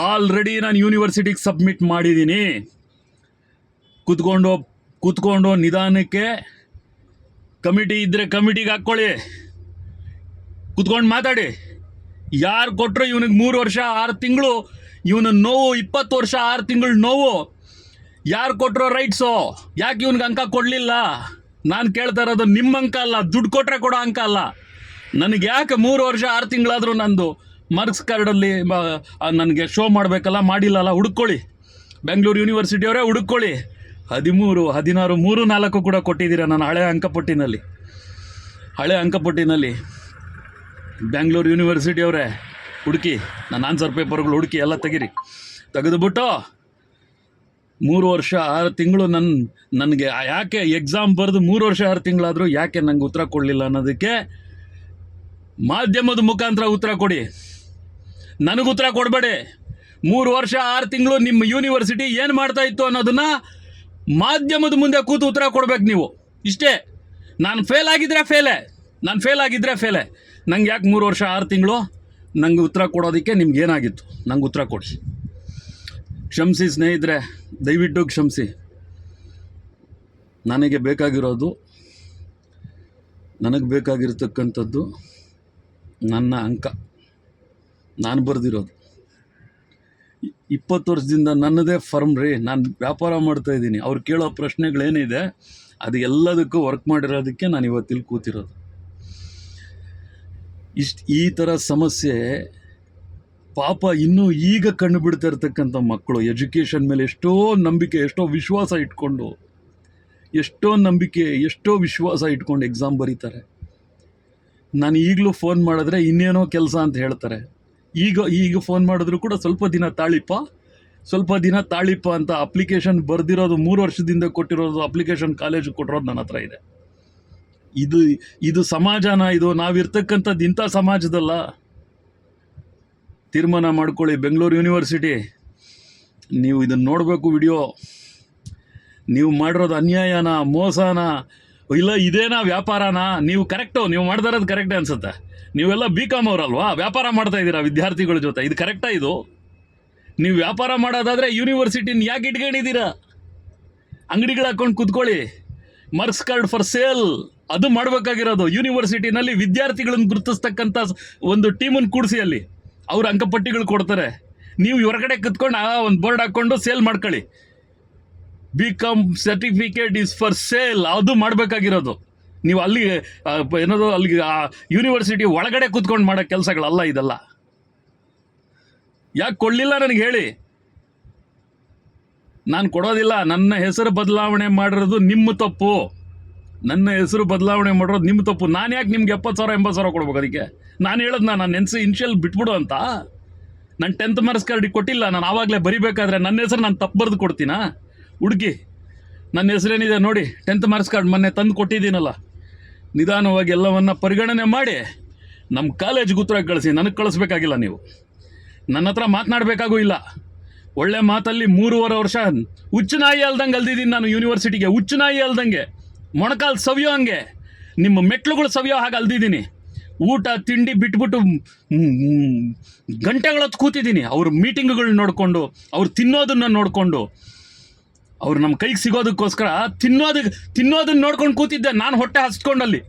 ಆಲ್ರೆಡಿ ನಾನು ಯೂನಿವರ್ಸಿಟಿಗೆ ಸಬ್ಮಿಟ್ ಮಾಡಿದ್ದೀನಿ. ಕೂತ್ಕೊಂಡು ನಿಧಾನಕ್ಕೆ ಕಮಿಟಿ ಇದ್ದರೆ ಕಮಿಟಿಗೆ ಹಾಕ್ಕೊಳ್ಳಿ, ಕೂತ್ಕೊಂಡು ಮಾತಾಡಿ. ಯಾರು ಕೊಟ್ಟರು ಇವನಿಗೆ 3 ವರ್ಷ 6 ತಿಂಗಳು ಇವನ ನೋವು, 20 ವರ್ಷ 6 ತಿಂಗಳು ನೋವು ಯಾರು ಕೊಟ್ಟರೋ ರೈಟ್ಸು? ಯಾಕೆ ಇವನಿಗೆ ಅಂಕ ಕೊಡಲಿಲ್ಲ? ನಾನು ಕೇಳ್ತಾ ಇರೋದು ನಿಮ್ಮ ಅಂಕ ಅಲ್ಲ, ದುಡ್ಡು ಕೊಟ್ಟರೆ ಕೊಡೋ ಅಂಕ ಅಲ್ಲ. ನನಗೆ ಯಾಕೆ 3 ವರ್ಷ 6 ತಿಂಗಳಾದರೂ ನಂದು ಮಾರ್ಕ್ಸ್ ಕಾರ್ಡಲ್ಲಿ ನನಗೆ ಶೋ ಮಾಡಬೇಕಲ್ಲ, ಮಾಡಿಲ್ಲಲ್ಲ? ಹುಡುಕೊಳ್ಳಿ, ಬೆಂಗಳೂರು ಯೂನಿವರ್ಸಿಟಿಯವರೇ ಹುಡುಕೊಳ್ಳಿ. 13, 16, 3, 4 ಕೂಡ ಕೊಟ್ಟಿದ್ದೀರಾ ನನ್ನ ಹಳೆ ಅಂಕಪಟ್ಟಿನಲ್ಲಿ. ಬೆಂಗಳೂರು ಯೂನಿವರ್ಸಿಟಿಯವರೇ ಹುಡುಕಿ, ನನ್ನ ಆನ್ಸರ್ ಪೇಪರ್ಗಳು ಹುಡುಕಿ ಎಲ್ಲ ತೆಗೆದುಬಿಟ್ಟು 3 ವರ್ಷ 6 ತಿಂಗಳು ನನಗೆ ಯಾಕೆ ಎಕ್ಸಾಮ್ ಬರೆದು 3 ವರ್ಷ 6 ತಿಂಗಳಾದರೂ ಯಾಕೆ ನನಗೆ ಉತ್ತರ ಕೊಡಲಿಲ್ಲ ಅನ್ನೋದಕ್ಕೆ ಮಾಧ್ಯಮದ ಮುಖಾಂತರ ಉತ್ತರ ಕೊಡಿ. ನನಗೆ ಉತ್ತರ ಕೊಡಬೇಡಿ. 3 ವರ್ಷ 6 ತಿಂಗಳು ನಿಮ್ಮ ಯೂನಿವರ್ಸಿಟಿ ಏನು ಮಾಡ್ತಾ ಇತ್ತು ಅನ್ನೋದನ್ನು ಮಾಧ್ಯಮದ ಮುಂದೆ ಕೂತು ಉತ್ತರ ಕೊಡ್ಬೇಕು ನೀವು. ಇಷ್ಟೇ. ನಾನು ಫೇಲ್ ಆಗಿದ್ರೆ ಫೇಲೆ. ನಂಗೆ ಯಾಕೆ 3 ವರ್ಷ 6 ತಿಂಗಳು? ನನಗೆ ಉತ್ತರ ಕೊಡೋದಕ್ಕೆ ನಿಮ್ಗೇನಾಗಿತ್ತು? ನಂಗೆ ಉತ್ತರ ಕೊಡಿ. ಕ್ಷಮಿಸಿ ಸ್ನೇಹಿತರೆ, ದಯವಿಟ್ಟು ಕ್ಷಮಿಸಿ. ನನಗೆ ಬೇಕಾಗಿರ್ತಕ್ಕಂಥದ್ದು ನನ್ನ ಅಂಕ, ನಾನು ಬರೆದಿರೋದು. 20 ವರ್ಷದಿಂದ ನನ್ನದೇ ಫರ್ಮ್ ರೀ. ನಾನು ವ್ಯಾಪಾರ ಮಾಡ್ತಾಯಿದ್ದೀನಿ. ಅವ್ರು ಕೇಳೋ ಪ್ರಶ್ನೆಗಳೇನಿದೆ ಅದು ಎಲ್ಲದಕ್ಕೂ ವರ್ಕ್ ಮಾಡಿರೋದಕ್ಕೆ ನಾನು ಇವತ್ತಿಲ್ಲಿ ಕೂತಿರೋದು. ಈ ಥರ ಸಮಸ್ಯೆ ಪಾಪ ಇನ್ನೂ ಈಗ ಕಣ್ಣು ಬಿಡ್ತಾ ಇರ್ತಕ್ಕಂಥ ಮಕ್ಕಳು ಎಜುಕೇಷನ್ ಮೇಲೆ ಎಷ್ಟೋ ನಂಬಿಕೆ, ಎಷ್ಟೋ ವಿಶ್ವಾಸ ಇಟ್ಕೊಂಡು ಎಕ್ಸಾಮ್ ಬರೀತಾರೆ. ನಾನು ಈಗಲೂ ಫೋನ್ ಮಾಡಿದ್ರೆ ಇನ್ನೇನೋ ಕೆಲಸ ಅಂತ ಹೇಳ್ತಾರೆ. ಈಗ ಫೋನ್ ಮಾಡಿದ್ರು ಕೂಡ ಸ್ವಲ್ಪ ದಿನ ತಾಳಿಪ್ಪ, ಸ್ವಲ್ಪ ದಿನ ತಾಳಿಪ್ಪ ಅಂತ ಅಪ್ಲಿಕೇಶನ್ ಬರೆದಿರೋದು 3 ವರ್ಷದಿಂದ ಕೊಟ್ಟಿರೋದು ಅಪ್ಲಿಕೇಶನ್ ಕಾಲೇಜಿಗೆ ಕೊಟ್ಟಿರೋದು ನನ್ನ ಹತ್ರ ಇದೆ. ಇದು ಸಮಾಜನ? ಇದು ನಾವಿರ್ತಕ್ಕಂಥದ್ದು ಇಂಥ ಸಮಾಜದಲ್ಲ. ತೀರ್ಮಾನ ಮಾಡ್ಕೊಳ್ಳಿ. ಬೆಂಗಳೂರು ಯೂನಿವರ್ಸಿಟಿ, ನೀವು ಇದನ್ನು ನೋಡಬೇಕು ವಿಡಿಯೋ. ನೀವು ಮಾಡಿರೋದು ಅನ್ಯಾಯನ, ಮೋಸನ, ಇಲ್ಲ ಇದೇನಾ ವ್ಯಾಪಾರನ? ನೀವು ಕರೆಕ್ಟು, ನೀವು ಮಾಡ್ತಾ ಇರೋದು ಕರೆಕ್ಟೇ ಅನ್ಸುತ್ತೆ. ನೀವೆಲ್ಲ BCom ಅವರಲ್ವಾ, ವ್ಯಾಪಾರ ಮಾಡ್ತಾ ಇದ್ದೀರಾ ವಿದ್ಯಾರ್ಥಿಗಳ ಜೊತೆ. ಇದು ಕರೆಕ್ಟಾ? ಇದು ನೀವು ವ್ಯಾಪಾರ ಮಾಡೋದಾದರೆ ಯೂನಿವರ್ಸಿಟಿನ ಯಾಕೆ ಇಟ್ಕೊಂಡಿದ್ದೀರಾ? ಅಂಗಡಿಗಳು ಹಾಕೊಂಡು ಕೂತ್ಕೊಳ್ಳಿ. ಮಾರ್ಕ್ಸ್ ಕಾರ್ಡ್ ಫಾರ್ ಸೇಲ್ ಅದು ಮಾಡಬೇಕಾಗಿರೋದು. ಯೂನಿವರ್ಸಿಟಿನಲ್ಲಿ ವಿದ್ಯಾರ್ಥಿಗಳನ್ನು ಗುರುತಿಸ್ತಕ್ಕಂಥ ಒಂದು ಟೀಮನ್ನು ಕೂಡಿಸಿ, ಅಲ್ಲಿ ಅವ್ರ ಅಂಕಪಟ್ಟಿಗಳು ಕೊಡ್ತಾರೆ. ನೀವು ಹೊರಗಡೆ ಕುತ್ಕೊಂಡು ಒಂದು ಬೋರ್ಡ್ ಹಾಕ್ಕೊಂಡು ಸೇಲ್ ಮಾಡ್ಕೊಳ್ಳಿ. BCom certificate is for sale, ಅದು ಮಾಡಬೇಕಾಗಿರೋದು. ನೀವು ಅಲ್ಲಿ ಏನದು ಅಲ್ಲಿಗೆ ಯೂನಿವರ್ಸಿಟಿ ಒಳಗಡೆ ಕೂತ್ಕೊಂಡು ಮಾಡೋ ಕೆಲಸಗಳಲ್ಲ ಇದೆಲ್ಲ. ಯಾಕೆ ಕೊಡಲಿಲ್ಲ ನನಗೆ ಹೇಳಿ. ನಾನು ಕೊಡೋದಿಲ್ಲ. ನನ್ನ ಹೆಸರು ಬದಲಾವಣೆ ಮಾಡಿರೋದು ನಿಮ್ಮ ತಪ್ಪು. ನನ್ನ ಹೆಸರು ಬದಲಾವಣೆ ಮಾಡಿರೋದು ನಿಮ್ಮ ತಪ್ಪು. ನಾನು ಯಾಕೆ ನಿಮ್ಗೆ 70,000 80,000 ಕೊಡ್ಬೇಕು? ಅದಕ್ಕೆ ನಾನು ಹೇಳೋದು, ನನ್ನ ಇನ್ಷಿಯಲ್ ಬಿಟ್ಬಿಡು ಅಂತ. ನಾನು 10th ಮಾರ್ಕ್ಸ್ ಕಾರ್ಡಿಗೆ ಕೊಟ್ಟಿಲ್ಲ. ನಾನು ಆವಾಗಲೇ ಬರಿಬೇಕಾದ್ರೆ ನನ್ನ ಹೆಸರು ನಾನು ತಪ್ಪು ಬರೆದು ಕೊಡ್ತೀನಾ? ಹುಡುಗಿ, ನನ್ನ ಹೆಸರೇನಿದೆ ನೋಡಿ, 10th ಮಾರ್ಕ್ಸ್ ಕಾರ್ಡ್ ಮೊನ್ನೆ ತಂದು ಕೊಟ್ಟಿದ್ದೀನಲ್ಲ. ನಿಧಾನವಾಗಿ ಎಲ್ಲವನ್ನ ಪರಿಗಣನೆ ಮಾಡಿ ನಮ್ಮ ಕಾಲೇಜ್ಗೆ ಉತ್ತರ ಕಳಿಸಿ. ನನಗೆ ಕಳಿಸ್ಬೇಕಾಗಿಲ್ಲ. ನೀವು ನನ್ನ ಹತ್ರ ಮಾತನಾಡಬೇಕಾಗೂ ಇಲ್ಲ. ಒಳ್ಳೆ ಮಾತಲ್ಲಿ 3.5 ವರ್ಷ ಹುಚ್ಚು ನಾಯಿ ಅಲ್ದಂಗೆ ಅಲ್ದಿದ್ದೀನಿ ನಾನು ಯೂನಿವರ್ಸಿಟಿಗೆ. ಹುಚ್ಚು ನಾಯಿ ಅಲ್ದಂಗೆ, ಮೊಣಕಾಲು ಸವಿಯೋ ಹಂಗೆ, ನಿಮ್ಮ ಮೆಟ್ಲುಗಳು ಸವಿಯೋ ಹಾಗೆ ಅಲ್ದಿದ್ದೀನಿ. ಊಟ ತಿಂಡಿ ಬಿಟ್ಬಿಟ್ಟು ಗಂಟೆಗಳೊತ್ತು ಕೂತಿದ್ದೀನಿ. ಅವ್ರ ಮೀಟಿಂಗ್ಗಳನ್ನ ನೋಡಿಕೊಂಡು, ಅವ್ರು ತಿನ್ನೋದನ್ನು ನೋಡಿಕೊಂಡು, ಅವ್ರು ನಮ್ಮ ಕೈಗೆ ಸಿಗೋದಕ್ಕೋಸ್ಕರ ತಿನ್ನೋದನ್ನ ನೋಡ್ಕೊಂಡು ಕೂತಿದ್ದೆ ನಾನು, ಹೊಟ್ಟೆ ಹಸ್ಕೊಂಡಲ್ಲಿ.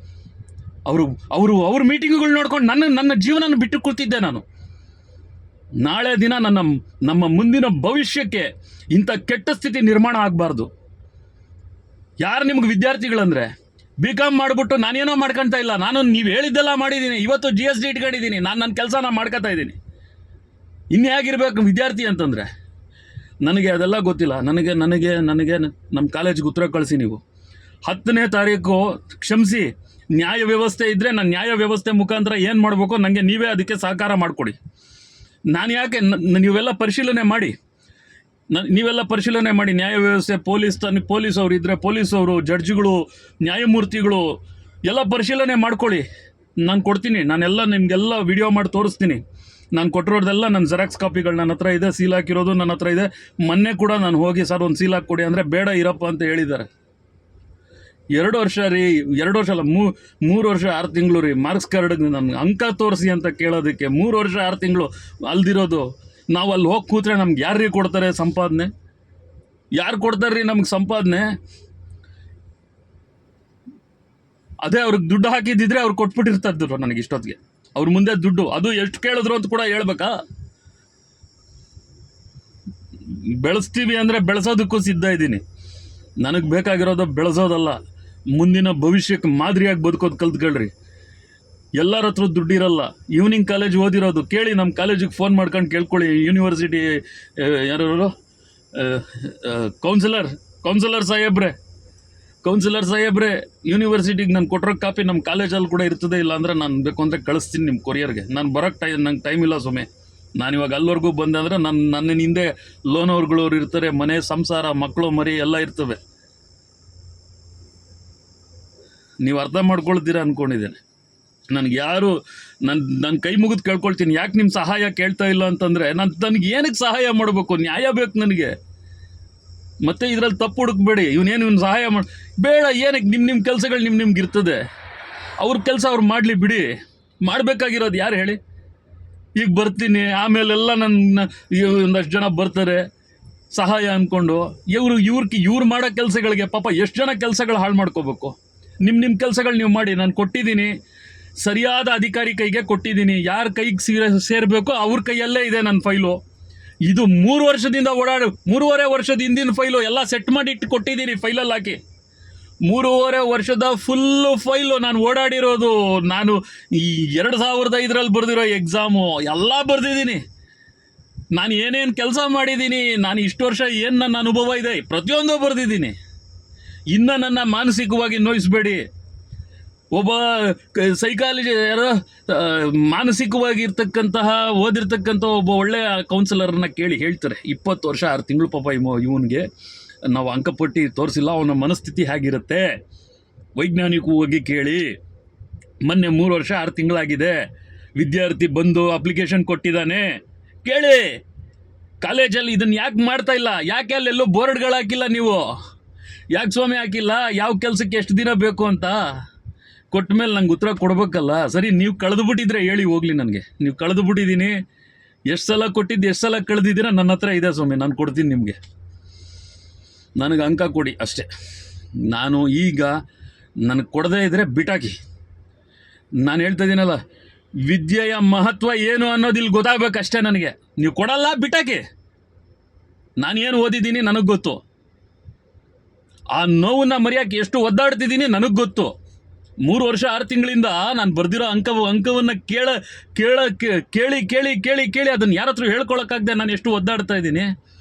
ಅವ್ರ ಮೀಟಿಂಗ್ಗಳು ನೋಡ್ಕೊಂಡು ನನ್ನ ಜೀವನ ಬಿಟ್ಟು ಕೂತಿದ್ದೆ ನಾನು. ನಾಳೆ ದಿನ ನಮ್ಮ ಮುಂದಿನ ಭವಿಷ್ಯಕ್ಕೆ ಇಂಥ ಕೆಟ್ಟ ಸ್ಥಿತಿ ನಿರ್ಮಾಣ ಆಗಬಾರ್ದು. ಯಾರು ನಿಮ್ಗೆ ವಿದ್ಯಾರ್ಥಿಗಳಂದರೆ BCom ಮಾಡಿಬಿಟ್ಟು ನಾನೇನೋ ಮಾಡ್ಕೊತಾ ಇಲ್ಲ. ನಾನು ನೀವು ಹೇಳಿದ್ದೆಲ್ಲ ಮಾಡಿದ್ದೀನಿ. ಇವತ್ತು GSD ಇಟ್ಕೊಂಡಿದ್ದೀನಿ. ನಾನು ನನ್ನ ಕೆಲಸನ ಮಾಡ್ಕೊತಾ ಇದ್ದೀನಿ. ಇನ್ಯಾಗಿರ್ಬೇಕು ವಿದ್ಯಾರ್ಥಿ ಅಂತಂದರೆ? ನನಗೆ ಅದೆಲ್ಲ ಗೊತ್ತಿಲ್ಲ. ನನಗೆ ನಮ್ಮ ಕಾಲೇಜ್ಗೆ ಉತ್ತರ ಕಳಿಸಿ ನೀವು. 10ನೇ ತಾರೀಕು ಕ್ಷಮಿಸಿ, ನ್ಯಾಯ ವ್ಯವಸ್ಥೆ ಇದ್ದರೆ ನಾನು ನ್ಯಾಯ ವ್ಯವಸ್ಥೆ ಮುಖಾಂತರ ಏನು ಮಾಡಬೇಕು ನನಗೆ ನೀವೇ ಅದಕ್ಕೆ ಸಹಕಾರ ಮಾಡಿಕೊಡಿ. ನಾನು ಯಾಕೆ ನೀವೆಲ್ಲ ಪರಿಶೀಲನೆ ಮಾಡಿ ನ್ಯಾಯ ವ್ಯವಸ್ಥೆ, ಪೊಲೀಸ್ ಅವರು ಇದ್ದರೆ ಪೊಲೀಸವರು, ಜಡ್ಜ್ಗಳು, ನ್ಯಾಯಮೂರ್ತಿಗಳು ಎಲ್ಲ ಪರಿಶೀಲನೆ ಮಾಡ್ಕೊಳ್ಳಿ. ನಾನು ಕೊಡ್ತೀನಿ. ನಾನೆಲ್ಲ ನಿಮಗೆಲ್ಲ ವಿಡಿಯೋ ಮಾಡಿ ತೋರಿಸ್ತೀನಿ. ನಾನು ಕೊಟ್ಟಿರೋದೆಲ್ಲ ನನ್ನ ಜೆರಾಕ್ಸ್ ಕಾಪಿಗಳು ನನ್ನ ಹತ್ರ ಇದೆ. ಸೀಲ್ ಹಾಕಿರೋದು ನನ್ನ ಹತ್ರ ಇದೆ. ಮೊನ್ನೆ ಕೂಡ ನಾನು ಹೋಗಿ ಸರ್ ಒಂದು ಸೀಲ್ ಹಾಕಿ ಕೊಡಿ ಅಂದರೆ ಬೇಡ ಇರಪ್ಪ ಅಂತ ಹೇಳಿದ್ದಾರೆ. 2 ವರ್ಷ ರೀ, 2 ವರ್ಷ ಅಲ್ಲ, 3 ವರ್ಷ 6 ತಿಂಗಳು ರೀ. ಮಾರ್ಕ್ಸ್ ಕಾರ್ಡ್ ನಮ್ಗೆ ಅಂಕ ತೋರಿಸಿ ಅಂತ ಕೇಳೋದಕ್ಕೆ 3 ವರ್ಷ 6 ತಿಂಗಳು ಅಲ್ದಿರೋದು. ನಾವು ಅಲ್ಲಿ ಹೋಗಿ ಕೂತ್ರೆ ನಮ್ಗೆ ಯಾರು ಕೊಡ್ತಾರೆ ಸಂಪಾದನೆ? ಯಾರು ಕೊಡ್ತಾರೆ ರೀ ನಮ್ಗೆ ಸಂಪಾದನೆ? ಅದೇ ಅವ್ರಿಗೆ ದುಡ್ಡು ಹಾಕಿದ್ದಿದ್ರೆ ಅವ್ರು ಕೊಟ್ಬಿಟ್ಟಿರ್ತಿದ್ರು ನನಗೆ ಇಷ್ಟೊತ್ತಿಗೆ. ಅವ್ರ ಮುಂದೆ ದುಡ್ಡು ಅದು ಎಷ್ಟು ಕೇಳಿದ್ರು ಅಂತ ಕೂಡ ಹೇಳ್ಬೇಕಾ? ಬೆಳೆಸ್ತೀವಿ ಅಂದರೆ ಬೆಳೆಸೋದಕ್ಕೂ ಸಿದ್ಧ ಇದ್ದೀನಿ. ನನಗೆ ಬೇಕಾಗಿರೋದು ಬೆಳೆಸೋದಲ್ಲ, ಮುಂದಿನ ಭವಿಷ್ಯಕ್ಕೆ ಮಾದರಿಯಾಗಿ ಬದುಕೋದು ಕಲ್ತ್ಕೊಳ್ರಿ. ಎಲ್ಲರ ಹತ್ರ ದುಡ್ಡಿರಲ್ಲ. ಈವ್ನಿಂಗ್ ಕಾಲೇಜ್ ಓದಿರೋದು ಕೇಳಿ, ನಮ್ಮ ಕಾಲೇಜಿಗೆ ಫೋನ್ ಮಾಡ್ಕೊಂಡು ಕೇಳ್ಕೊಳ್ಳಿ. ಯೂನಿವರ್ಸಿಟಿ ಯಾರು ಕೌನ್ಸಿಲರ್ ಸಾಹೇಬ್ರೆ ಯೂನಿವರ್ಸಿಟಿಗೆ ನಾನು ಕೊಟ್ಟಿರೋ ಕಾಪಿ ನಮ್ಮ ಕಾಲೇಜಲ್ಲಿ ಕೂಡ ಇರ್ತದೆ. ಇಲ್ಲ ಅಂದರೆ ನಾನು ಬೇಕು ಅಂದರೆ ಕಳಿಸ್ತೀನಿ ನಿಮ್ಮ ಕೊರಿಯರ್ಗೆ. ನಾನು ಬರೋಕ್ಕೆ ನಂಗೆ ಟೈಮ್ ಇಲ್ಲ ಸುಮ್ಮನೆ. ನಾನು ಇವಾಗ ಅಲ್ಲಿವರೆಗೂ ಬಂದೆ ಅಂದರೆ ನನ್ನ ಹಿಂದೆ ಲೋನ್ ಅವ್ರುಗಳವ್ರು ಇರ್ತಾರೆ. ಮನೆ ಸಂಸಾರ, ಮಕ್ಕಳು ಮರಿ ಎಲ್ಲ ಇರ್ತವೆ. ನೀವು ಅರ್ಥ ಮಾಡ್ಕೊಳ್ತೀರಾ ಅಂದ್ಕೊಂಡಿದ್ದೇನೆ. ನನಗೆ ಯಾರು ನನ್ನ ಕೈ ಮುಗಿದು ಕೇಳ್ಕೊಳ್ತೀನಿ, ಯಾಕೆ ನಿಮ್ಮ ಸಹಾಯ ಕೇಳ್ತಾ ಇಲ್ಲ ಅಂತಂದರೆ ನನಗೆ ಏನಕ್ಕೆ ಸಹಾಯ ಮಾಡಬೇಕು? ನ್ಯಾಯ ಬೇಕು ನನಗೆ. ಮತ್ತೆ ಇದರಲ್ಲಿ ತಪ್ಪು ಹುಡುಕ್ಬೇಡಿ. ಇವನು ಸಹಾಯ ಬೇಡ. ಏನಕ್ಕೆ ನಿಮ್ಮ ಕೆಲಸಗಳು ನಿಮ್ಗೆ ಇರ್ತದೆ. ಅವ್ರ ಕೆಲಸ ಅವ್ರು ಮಾಡಲಿ ಬಿಡಿ. ಮಾಡಬೇಕಾಗಿರೋದು ಯಾರು ಹೇಳಿ? ಈಗ ಬರ್ತೀನಿ, ಆಮೇಲೆಲ್ಲ ಒಂದಷ್ಟು ಜನ ಬರ್ತಾರೆ ಸಹಾಯ ಅಂದ್ಕೊಂಡು. ಇವ್ರು ಮಾಡೋ ಕೆಲಸಗಳಿಗೆ ಪಾಪ ಎಷ್ಟು ಜನ ಕೆಲಸಗಳು ಹಾಳು ಮಾಡ್ಕೋಬೇಕು. ನಿಮ್ಮ ಕೆಲಸಗಳು ನೀವು ಮಾಡಿ. ನಾನು ಕೊಟ್ಟಿದ್ದೀನಿ, ಸರಿಯಾದ ಅಧಿಕಾರಿ ಕೈಗೆ ಕೊಟ್ಟಿದ್ದೀನಿ. ಯಾರ ಕೈಗೆ ಸೇರಬೇಕೋ ಅವ್ರ ಕೈಯಲ್ಲೇ ಇದೆ ನನ್ನ ಫೈಲು. ಇದು 3 ವರ್ಷದಿಂದ 3.5 ವರ್ಷದ ಹಿಂದಿನ ಫೈಲು ಎಲ್ಲ ಸೆಟ್ ಮಾಡಿ ಇಟ್ಟು ಕೊಟ್ಟಿದ್ದೀನಿ. ಫೈಲಲ್ಲಿ ಹಾಕಿ 3.5 ವರ್ಷದ ಫುಲ್ಲು ಫೈಲು ನಾನು ಓಡಾಡಿರೋದು. ನಾನು ಈ 2005ರಲ್ಲಿ ಬರೆದಿರೋ ಎಕ್ಸಾಮು ಎಲ್ಲ ಬರೆದಿದ್ದೀನಿ. ನಾನು ಏನೇನು ಕೆಲಸ ಮಾಡಿದ್ದೀನಿ, ನಾನು ಇಷ್ಟು ವರ್ಷ ಏನು ನನ್ನ ಅನುಭವ ಇದೆ, ಪ್ರತಿಯೊಂದು ಬರೆದಿದ್ದೀನಿ. ಇನ್ನು ನನ್ನ ಮಾನಸಿಕವಾಗಿ ನೋಯಿಸಬೇಡಿ. ಒಬ್ಬ ಸೈಕಾಲಜಿ ಯಾರೋ ಮಾನಸಿಕವಾಗಿರ್ತಕ್ಕಂತಹ ಓದಿರ್ತಕ್ಕಂಥ ಒಬ್ಬ ಒಳ್ಳೆಯ ಕೌನ್ಸಿಲರ್ನ ಕೇಳಿ ಹೇಳ್ತಾರೆ 20 ವರ್ಷ 6 ತಿಂಗಳು ಪಾಪ ಇವನಿಗೆ ನಾವು ಅಂಕಪಟ್ಟಿ ತೋರಿಸಿಲ್ಲ, ಅವನ ಮನಸ್ಥಿತಿ ಹೇಗಿರುತ್ತೆ ವೈಜ್ಞಾನಿಕವಾಗಿ ಕೇಳಿ. ಮೊನ್ನೆ 3 ವರ್ಷ 6 ತಿಂಗಳಾಗಿದೆ, ವಿದ್ಯಾರ್ಥಿ ಬಂದು ಅಪ್ಲಿಕೇಶನ್ ಕೊಟ್ಟಿದ್ದಾನೆ, ಕೇಳಿ ಕಾಲೇಜಲ್ಲಿ ಇದನ್ನು ಯಾಕೆ ಮಾಡ್ತಾ ಇಲ್ಲ, ಯಾಕೆ ಅಲ್ಲೆಲ್ಲೋ ಬೋರ್ಡ್ಗಳು ಹಾಕಿಲ್ಲ ನೀವು, ಯಾಕೆ ಸ್ವಾಮಿ ಹಾಕಿಲ್ಲ, ಯಾವ ಕೆಲಸಕ್ಕೆ ಎಷ್ಟು ದಿನ ಬೇಕು ಅಂತ ಕೊಟ್ಟ ಮೇಲೆ ನಂಗೆ ಉತ್ತರ ಕೊಡ್ಬೇಕಲ್ಲ. ಸರಿ, ನೀವು ಕಳೆದು ಬಿಟ್ಟಿದ್ರೆ ಹೇಳಿ ಹೋಗಲಿ, ನನಗೆ ನೀವು ಕಳೆದು ಬಿಟ್ಟಿದ್ದೀನಿ, ಎಷ್ಟು ಸಲ ಕೊಟ್ಟಿದ್ದು ಎಷ್ಟು ಸಲ ಕಳೆದಿದ್ದೀರ ನನ್ನ ಹತ್ರ ಇದೆ ಸ್ವಾಮಿ, ನಾನು ಕೊಡ್ತೀನಿ ನಿಮಗೆ, ನನಗೆ ಅಂಕ ಕೊಡಿ ಅಷ್ಟೇ. ನಾನು ಈಗ ನನಗೆ ಕೊಡದೇ ಇದ್ದರೆ ಬಿಟಾಕಿ. ನಾನು ಹೇಳ್ತಾ ಇದ್ದೀನಲ್ಲ, ವಿದ್ಯೆಯ ಮಹತ್ವ ಏನು ಅನ್ನೋದು ಇಲ್ಲಿ ಗೊತ್ತಾಗಬೇಕಷ್ಟೇ ನನಗೆ. ನೀವು ಕೊಡಲ್ಲ, ಬಿಟಾಕಿ. ನಾನೇನು ಓದಿದ್ದೀನಿ ನನಗೆ ಗೊತ್ತು, ಆ ನೋವನ್ನ ಮರೆಯೋಕ್ಕೆ ಎಷ್ಟು ಒದ್ದಾಡ್ತಿದ್ದೀನಿ ನನಗೆ ಗೊತ್ತು. 3 ವರ್ಷ 6 ತಿಂಗಳಿಂದ ನಾನು ಬರೆದಿರೋ ಅಂಕವನ್ನು ಕೇಳಿ ಅದನ್ನು ಯಾರ ಹತ್ರ ಹೇಳ್ಕೊಳಕ್ಕಾಗದೆ ನಾನು ಎಷ್ಟು ಒದ್ದಾಡ್ತಾ ಇದ್ದೀನಿ,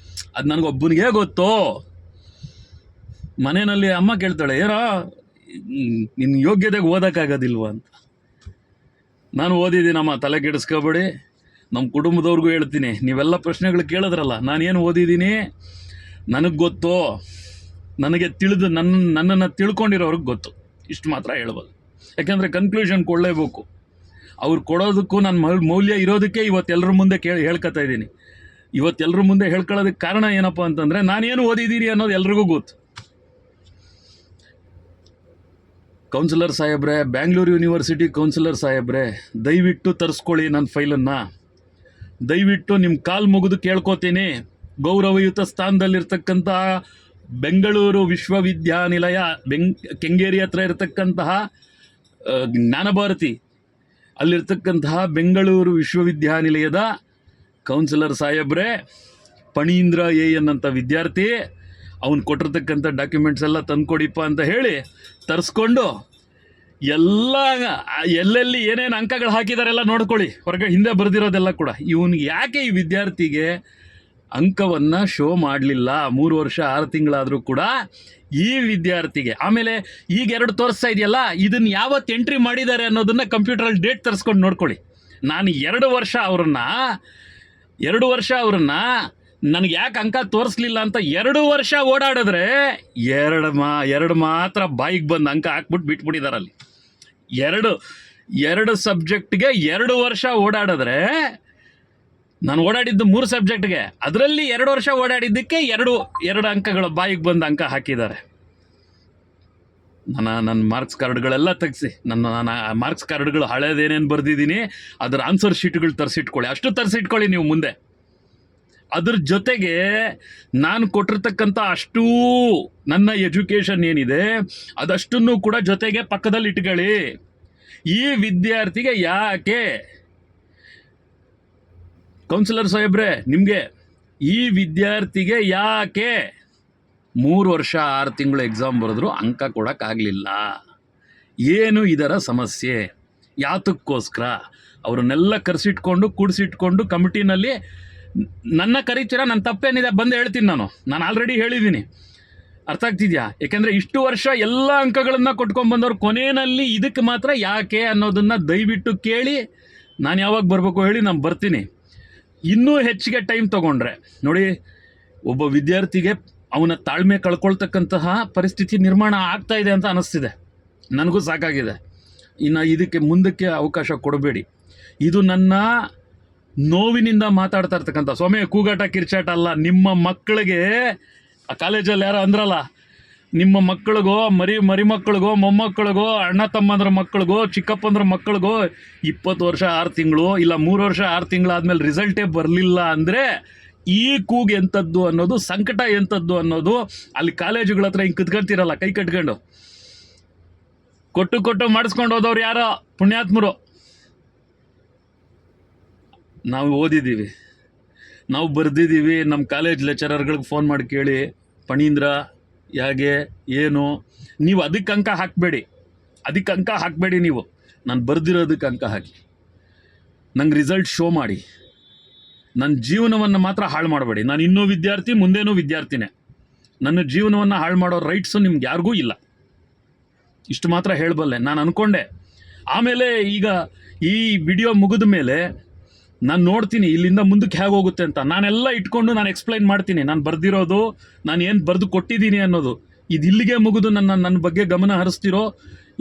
ಅದು ನನಗೊಬ್ಬನಿಗೆ ಗೊತ್ತು. ಮನೆಯಲ್ಲಿ ಅಮ್ಮ ಕೇಳ್ತಾಳೆ, ಏನೋ ನಿನ್ನ ಯೋಗ್ಯತೆಗೆ ಓದೋಕ್ಕಾಗೋದಿಲ್ವ ಅಂತ. ನಾನು ಓದಿದ್ದೀನಮ್ಮ, ತಲೆ ಕೆಡಿಸ್ಕೋಬೇಡಿ. ನಮ್ಮ ಕುಟುಂಬದವ್ರಿಗೂ ಹೇಳ್ತೀನಿ, ನೀವೆಲ್ಲ ಪ್ರಶ್ನೆಗಳು ಕೇಳಿದ್ರಲ್ಲ, ನಾನೇನು ಓದಿದ್ದೀನಿ ನನಗೆ ಗೊತ್ತು, ನನಗೆ ತಿಳಿದು ನನ್ನನ್ನು ತಿಳ್ಕೊಂಡಿರೋರಿಗೆ ಗೊತ್ತು, ಇಷ್ಟು ಮಾತ್ರ ಹೇಳ್ಬೋದು. ಯಾಕೆಂದರೆ ಕನ್ಕ್ಲೂಷನ್ ಕೊಡಲೇಬೇಕು. ಅವ್ರು ಕೊಡೋದಕ್ಕೂ ನನ್ನ ಮೌಲ್ಯ ಇರೋದಕ್ಕೆ ಇವತ್ತೆಲ್ಲರ ಮುಂದೆ ಹೇಳ್ಕೊತಾ ಇದ್ದೀನಿ. ಇವತ್ತೆಲ್ಲರ ಮುಂದೆ ಹೇಳ್ಕೊಳ್ಳೋದಕ್ಕೆ ಕಾರಣ ಏನಪ್ಪ ಅಂತಂದರೆ, ನಾನೇನು ಓದಿದ್ದೀನಿ ಅನ್ನೋದು ಎಲ್ರಿಗೂ ಗೊತ್ತು. ಕೌನ್ಸಿಲರ್ ಸಾಹೇಬ್ರೆ, ಬ್ಯಾಂಗ್ಳೂರು ಯೂನಿವರ್ಸಿಟಿ ಕೌನ್ಸಿಲರ್ ಸಾಹೇಬ್ರೆ, ದಯವಿಟ್ಟು ತರಿಸ್ಕೊಳ್ಳಿ ನನ್ನ ಫೈಲನ್ನು. ದಯವಿಟ್ಟು ನಿಮ್ಮ ಕಾಲು ಮುಗಿದು ಕೇಳ್ಕೊತೀನಿ. ಗೌರವಯುತ ಸ್ಥಾನದಲ್ಲಿರ್ತಕ್ಕಂಥ ಬೆಂಗಳೂರು ವಿಶ್ವವಿದ್ಯಾನಿಲಯ, ಕೆಂಗೇರಿ ಹತ್ರ ಇರತಕ್ಕಂತಹ ಜ್ಞಾನಭಾರತಿ, ಅಲ್ಲಿರ್ತಕ್ಕಂತಹ ಬೆಂಗಳೂರು ವಿಶ್ವವಿದ್ಯಾನಿಲಯದ ಕೌನ್ಸಿಲರ್ ಸಾಹೇಬ್ರೆ, ಫಣೀಂದ್ರ ಎನ್ ಅಂತ ವಿದ್ಯಾರ್ಥಿ, ಅವನು ಕೊಟ್ಟಿರ್ತಕ್ಕಂಥ ಡಾಕ್ಯುಮೆಂಟ್ಸ್ ಎಲ್ಲ ತಂದುಕೊಡಿಪ್ಪ ಅಂತ ಹೇಳಿ ತರಿಸ್ಕೊಂಡು ಎಲ್ಲ ಎಲ್ಲೆಲ್ಲಿ ಏನೇನು ಅಂಕಗಳು ಹಾಕಿದಾರೆಲ್ಲ ನೋಡ್ಕೊಳ್ಳಿ, ಹೊರಗೆ ಹಿಂದೆ ಬರೆದಿರೋದೆಲ್ಲ ಕೂಡ. ಇವನಿಗೆ ಯಾಕೆ ಈ ವಿದ್ಯಾರ್ಥಿಗೆ ಅಂಕವನ್ನು ಶೋ ಮಾಡಲಿಲ್ಲ 3 ವರ್ಷ 6 ತಿಂಗಳಾದರೂ ಕೂಡ ಈ ವಿದ್ಯಾರ್ಥಿಗೆ. ಆಮೇಲೆ ಈಗ 2 ತೋರಿಸ್ತಾ ಇದೆಯಲ್ಲ, ಇದನ್ನು ಯಾವತ್ತು ಎಂಟ್ರಿ ಮಾಡಿದ್ದಾರೆ ಅನ್ನೋದನ್ನು ಕಂಪ್ಯೂಟ್ರಲ್ಲಿ ಡೇಟ್ ತರಿಸ್ಕೊಂಡು ನೋಡ್ಕೊಳ್ಳಿ. ನಾನು 2 ವರ್ಷ ಅವರನ್ನು ನನಗೆ ಯಾಕೆ ಅಂಕ ತೋರಿಸ್ಲಿಲ್ಲ ಅಂತ 2 ವರ್ಷ ಓಡಾಡಿದ್ರೆ ಎರಡು ಮಾತ್ರ ಬಾಯಿಗೆ ಬಂದು ಅಂಕ ಹಾಕ್ಬಿಟ್ಟು ಬಿಟ್ಬಿಟ್ಟಿದ್ದಾರೆ. ಅಲ್ಲಿ ಎರಡು ಸಬ್ಜೆಕ್ಟ್ಗೆ 2 ವರ್ಷ ಓಡಾಡಿದ್ರೆ, ನಾನು ಓಡಾಡಿದ್ದು 3 ಸಬ್ಜೆಕ್ಟ್ಗೆ, ಅದರಲ್ಲಿ 2 ವರ್ಷ ಓಡಾಡಿದ್ದಕ್ಕೆ ಎರಡು ಅಂಕಗಳು ಬಾಯಿಗೆ ಬಂದು ಅಂಕ ಹಾಕಿದ್ದಾರೆ. ನನ್ನ ಮಾರ್ಕ್ಸ್ ಕಾರ್ಡ್ಗಳೆಲ್ಲ ತೆಗೆಸಿ, ನಾನು ಮಾರ್ಕ್ಸ್ ಕಾರ್ಡ್ಗಳು ಹಳೇದೇನೇನು ಬರೆದಿದ್ದೀನಿ ಅದರ ಆನ್ಸರ್ ಶೀಟ್ಗಳು ತರಿಸಿಟ್ಕೊಳ್ಳಿ, ಅಷ್ಟು ತರಿಸಿಟ್ಕೊಳ್ಳಿ ನೀವು ಮುಂದೆ. ಅದ್ರ ಜೊತೆಗೆ ನಾನು ಕೊಟ್ಟಿರ್ತಕ್ಕಂಥ ಅಷ್ಟೂ ನನ್ನ ಎಜುಕೇಷನ್ ಏನಿದೆ ಅದಷ್ಟನ್ನು ಕೂಡ ಜೊತೆಗೆ ಪಕ್ಕದಲ್ಲಿ ಇಟ್ಕೊಳ್ಳಿ. ಈ ವಿದ್ಯಾರ್ಥಿಗೆ ಯಾಕೆ, ಕೌನ್ಸಿಲರ್ ಸಾಹೇಬ್ರೆ ನಿಮಗೆ, ಈ ವಿದ್ಯಾರ್ಥಿಗೆ ಯಾಕೆ 3 ವರ್ಷ 6 ತಿಂಗಳು ಎಕ್ಸಾಮ್ ಬರೆದ್ರು ಅಂಕ ಕೊಡೋಕ್ಕಾಗಲಿಲ್ಲ? ಏನು ಇದರ ಸಮಸ್ಯೆ? ಯಾತಕ್ಕೋಸ್ಕರ? ಅವ್ರನ್ನೆಲ್ಲ ಕರೆಸಿಟ್ಕೊಂಡು ಕೂಡಿಸಿಟ್ಕೊಂಡು ಕಮಿಟಿನಲ್ಲಿ ನನ್ನ ಕರೀತೀರಾ, ನನ್ನ ತಪ್ಪೇನಿದೆ ಬಂದು ಹೇಳ್ತೀನಿ. ನಾನು ಆಲ್ರೆಡಿ ಹೇಳಿದ್ದೀನಿ, ಅರ್ಥ ಆಗ್ತಿದ್ಯಾ? ಯಾಕೆಂದರೆ ಇಷ್ಟು ವರ್ಷ ಎಲ್ಲ ಅಂಕಗಳನ್ನು ಕೊಟ್ಕೊಂಡ್ಬಂದವ್ರು ಕೊನೆಯಲ್ಲಿ ಇದಕ್ಕೆ ಮಾತ್ರ ಯಾಕೆ ಅನ್ನೋದನ್ನು ದಯವಿಟ್ಟು ಕೇಳಿ. ನಾನು ಯಾವಾಗ ಬರಬೇಕು ಹೇಳಿ, ನಾನು ಬರ್ತೀನಿ. ಇನ್ನೂ ಹೆಚ್ಚಿಗೆ ಟೈಮ್ ತೊಗೊಂಡ್ರೆ ನೋಡಿ, ಒಬ್ಬ ವಿದ್ಯಾರ್ಥಿಗೆ ಅವನ ತಾಳ್ಮೆ ಕಳ್ಕೊಳ್ತಕ್ಕಂತಹ ಪರಿಸ್ಥಿತಿ ನಿರ್ಮಾಣ ಆಗ್ತಾ ಇದೆ ಅಂತ ಅನ್ನಿಸ್ತಿದೆ. ನನಗೂ ಸಾಕಾಗಿದೆ. ಇನ್ನು ಇದಕ್ಕೆ ಮುಂದಕ್ಕೆ ಅವಕಾಶ ಕೊಡಬೇಡಿ. ಇದು ನನ್ನ ನೋವಿನಿಂದ ಮಾತಾಡ್ತಾ ಇರ್ತಕ್ಕಂಥ, ಸ್ವಾಮಿ ಕೂಗಾಟ ಕಿರ್ಚಾಟ ಅಲ್ಲ. ನಿಮ್ಮ ಮಕ್ಕಳಿಗೆ ಆ ಕಾಲೇಜಲ್ಲಿ ಯಾರೋ ಅಂದ್ರಲ್ಲ, ನಿಮ್ಮ ಮಕ್ಕಳಿಗೋ ಮರಿ ಮಕ್ಕಳಿಗೋ ಮೊಮ್ಮಕ್ಕಳಿಗೋ ಅಣ್ಣ ತಮ್ಮಂದ್ರ ಮಕ್ಕಳಿಗೋ ಚಿಕ್ಕಪ್ಪಂದ್ರ ಮಕ್ಕಳಿಗೋ 20 ವರ್ಷ 6 ತಿಂಗಳು ಇಲ್ಲ 3 ವರ್ಷ 6 ತಿಂಗಳಾದ್ಮೇಲೆ ರಿಸಲ್ಟೇ ಬರಲಿಲ್ಲ ಅಂದರೆ ಈ ಕೂಗು ಎಂಥದ್ದು ಅನ್ನೋದು, ಸಂಕಟ ಎಂಥದ್ದು ಅನ್ನೋದು ಅಲ್ಲಿ ಕಾಲೇಜುಗಳ ಹತ್ರ ಹಿಂಗೆ ಕುತ್ಕೊಳ್ತಿರಲ್ಲ ಕೈ ಕಟ್ಕೊಂಡು, ಕೊಟ್ಟು ಮಾಡಿಸ್ಕೊಂಡು ಹೋದವ್ರು ಯಾರೋ ಪುಣ್ಯಾತ್ಮರು. ನಾವು ಓದಿದ್ದೀವಿ, ನಾವು ಬರೆದಿದ್ದೀವಿ. ನಮ್ಮ ಕಾಲೇಜ್ ಲೆಕ್ಚರರ್ಗಳಿಗೆ ಫೋನ್ ಮಾಡಿ ಕೇಳಿ, ಫಣೀಂದ್ರ ಹೇಗೆ ಏನು, ನೀವು ಅದಕ್ಕೆ ಅಂಕ ಹಾಕಬೇಡಿ. ನೀವು ನಾನು ಬರೆದಿರೋದಕ್ಕೆ ಅಂಕ ಹಾಕಿ, ನಂಗೆ ರಿಸಲ್ಟ್ ಶೋ ಮಾಡಿ. ನನ್ನ ಜೀವನವನ್ನು ಮಾತ್ರ ಹಾಳು ಮಾಡಬೇಡಿ. ನಾನು ಇನ್ನೂ ವಿದ್ಯಾರ್ಥಿ, ಮುಂದೇನೂ ವಿದ್ಯಾರ್ಥಿನೇ. ನನ್ನ ಜೀವನವನ್ನು ಹಾಳು ಮಾಡೋ ರೈಟ್ಸು ನಿಮ್ಗೆ ಯಾರಿಗೂ ಇಲ್ಲ. ಇಷ್ಟು ಮಾತ್ರ ಹೇಳಬಲ್ಲೆ. ನಾನು ಅಂದ್ಕೊಂಡೆ, ಆಮೇಲೆ ಈಗ ಈ ವಿಡಿಯೋ ಮುಗಿದ ಮೇಲೆ ನಾನು ನೋಡ್ತೀನಿ ಇಲ್ಲಿಂದ ಮುಂದಕ್ಕೆ ಹೇಗೆ ಹೋಗುತ್ತೆ ಅಂತ. ನಾನೆಲ್ಲ ಇಟ್ಕೊಂಡು ನಾನು ಎಕ್ಸ್ಪ್ಲೈನ್ ಮಾಡ್ತೀನಿ, ನಾನು ಬರೆದಿರೋದು, ನಾನು ಏನು ಬರೆದು ಕೊಟ್ಟಿದ್ದೀನಿ ಅನ್ನೋದು. ಇದು ಇಲ್ಲಿಗೆ ಮುಗಿದು ನನ್ನ ಬಗ್ಗೆ ಗಮನ ಹರಿಸ್ತಿರೋ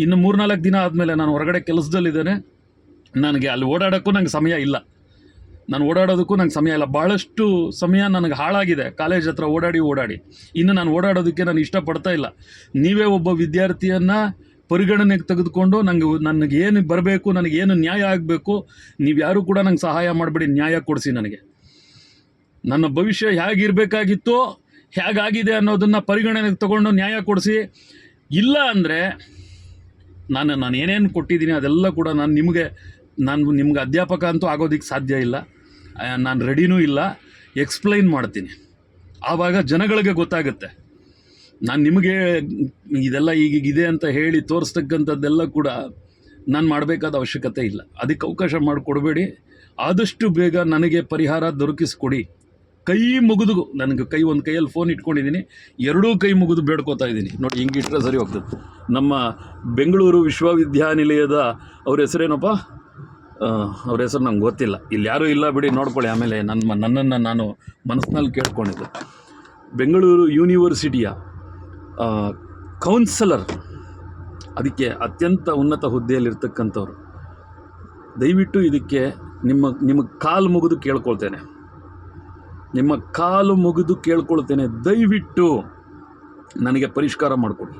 ಇನ್ನು 3-4 ದಿನ ಆದಮೇಲೆ ನಾನು ಹೊರಗಡೆ ಕೆಲಸದಲ್ಲಿದ್ದೇನೆ. ನನಗೆ ಅಲ್ಲಿ ಓಡಾಡೋಕ್ಕೂ ನಂಗೆ ಸಮಯ ಇಲ್ಲ, ನಾನು ಓಡಾಡೋದಕ್ಕೂ ನಂಗೆ ಸಮಯ ಇಲ್ಲ. ಭಾಳಷ್ಟು ಸಮಯ ನನಗೆ ಹಾಳಾಗಿದೆ ಕಾಲೇಜ್ ಹತ್ರ ಓಡಾಡಿ. ಇನ್ನು ನಾನು ಓಡಾಡೋದಕ್ಕೆ ನಾನು ಇಷ್ಟಪಡ್ತಾ ಇಲ್ಲ. ನೀವೇ ಒಬ್ಬ ವಿದ್ಯಾರ್ಥಿಯನ್ನು ಪರಿಗಣನೆಗೆ ತೆಗೆದುಕೊಂಡು ನನಗೆ ಏನು ಬರಬೇಕು, ನನಗೇನು ನ್ಯಾಯ ಆಗಬೇಕು, ನೀವು ಯಾರೂ ಕೂಡ ನಂಗೆ ಸಹಾಯ ಮಾಡಬೇಡಿ, ನ್ಯಾಯ ಕೊಡಿಸಿ. ನನಗೆ ನನ್ನ ಭವಿಷ್ಯ ಹೇಗಿರಬೇಕಾಗಿತ್ತೋ ಹೇಗಾಗಿದೆ ಅನ್ನೋದನ್ನು ಪರಿಗಣನೆಗೆ ತಗೊಂಡು ನ್ಯಾಯ ಕೊಡಿಸಿ. ಇಲ್ಲ ಅಂದರೆ ನಾನು ಏನೇನು ಕೊಟ್ಟಿದ್ದೀನಿ ಅದೆಲ್ಲ ಕೂಡ ನಾನು ನಿಮ್ಗೆ ಅಧ್ಯಾಪಕ ಅಂತೂ ಆಗೋದಕ್ಕೆ ಸಾಧ್ಯ ಇಲ್ಲ. ನಾನು ರೆಡಿನೂ ಇಲ್ಲ. ಎಕ್ಸ್ಪ್ಲೈನ್ ಮಾಡ್ತೀನಿ, ಆವಾಗ ಜನಗಳಿಗೆ ಗೊತ್ತಾಗುತ್ತೆ. ನಾನು ನಿಮಗೆ ಇದೆಲ್ಲ ಈಗಿದೆ ಅಂತ ಹೇಳಿ ತೋರಿಸ್ತಕ್ಕಂಥದ್ದೆಲ್ಲ ಕೂಡ ನಾನು ಮಾಡಬೇಕಾದ ಅವಶ್ಯಕತೆ ಇಲ್ಲ. ಅದಕ್ಕೆ ಅವಕಾಶ ಮಾಡಿಕೊಡ್ಬೇಡಿ. ಆದಷ್ಟು ಬೇಗ ನನಗೆ ಪರಿಹಾರ ದೊರಕಿಸ್ಕೊಡಿ. ಕೈ ಮುಗಿದು, ನನಗೆ ಒಂದು ಕೈಯಲ್ಲಿ ಫೋನ್ ಇಟ್ಕೊಂಡಿದ್ದೀನಿ, ಎರಡೂ ಕೈ ಮುಗಿದು ಬೇಡ್ಕೋತಾ ಇದ್ದೀನಿ. ನೋಡಿ, ಹಿಂಗಿಟ್ರೆ ಸರಿ ಹೋಗ್ತದೆ. ನಮ್ಮ ಬೆಂಗಳೂರು ವಿಶ್ವವಿದ್ಯಾನಿಲಯದ ಅವ್ರ ಹೆಸರೇನಪ್ಪ, ಅವ್ರ ಹೆಸರು ನಂಗೆ ಗೊತ್ತಿಲ್ಲ, ಇಲ್ಲಿ ಯಾರೂ ಇಲ್ಲ ಬಿಡಿ, ನೋಡ್ಕೊಳ್ಳಿ ಆಮೇಲೆ. ನನ್ನನ್ನು ನಾನು ಮನಸ್ಸಿನಲ್ಲಿ ಕೇಳ್ಕೊಂಡಿದ್ದೆ. ಬೆಂಗಳೂರು ಯೂನಿವರ್ಸಿಟಿಯ ಕೌನ್ಸಲರ್, ಅದಕ್ಕೆ ಅತ್ಯಂತ ಉನ್ನತ ಹುದ್ದೆಯಲ್ಲಿರ್ತಕ್ಕಂಥವ್ರು. ದಯವಿಟ್ಟು ಇದಕ್ಕೆ ನಿಮ್ಮ ಕಾಲು ಮುಗಿದು ಕೇಳ್ಕೊಳ್ತೇನೆ, ದಯವಿಟ್ಟು ನನಗೆ ಪರಿಷ್ಕಾರ ಮಾಡಿಕೊಡಿ.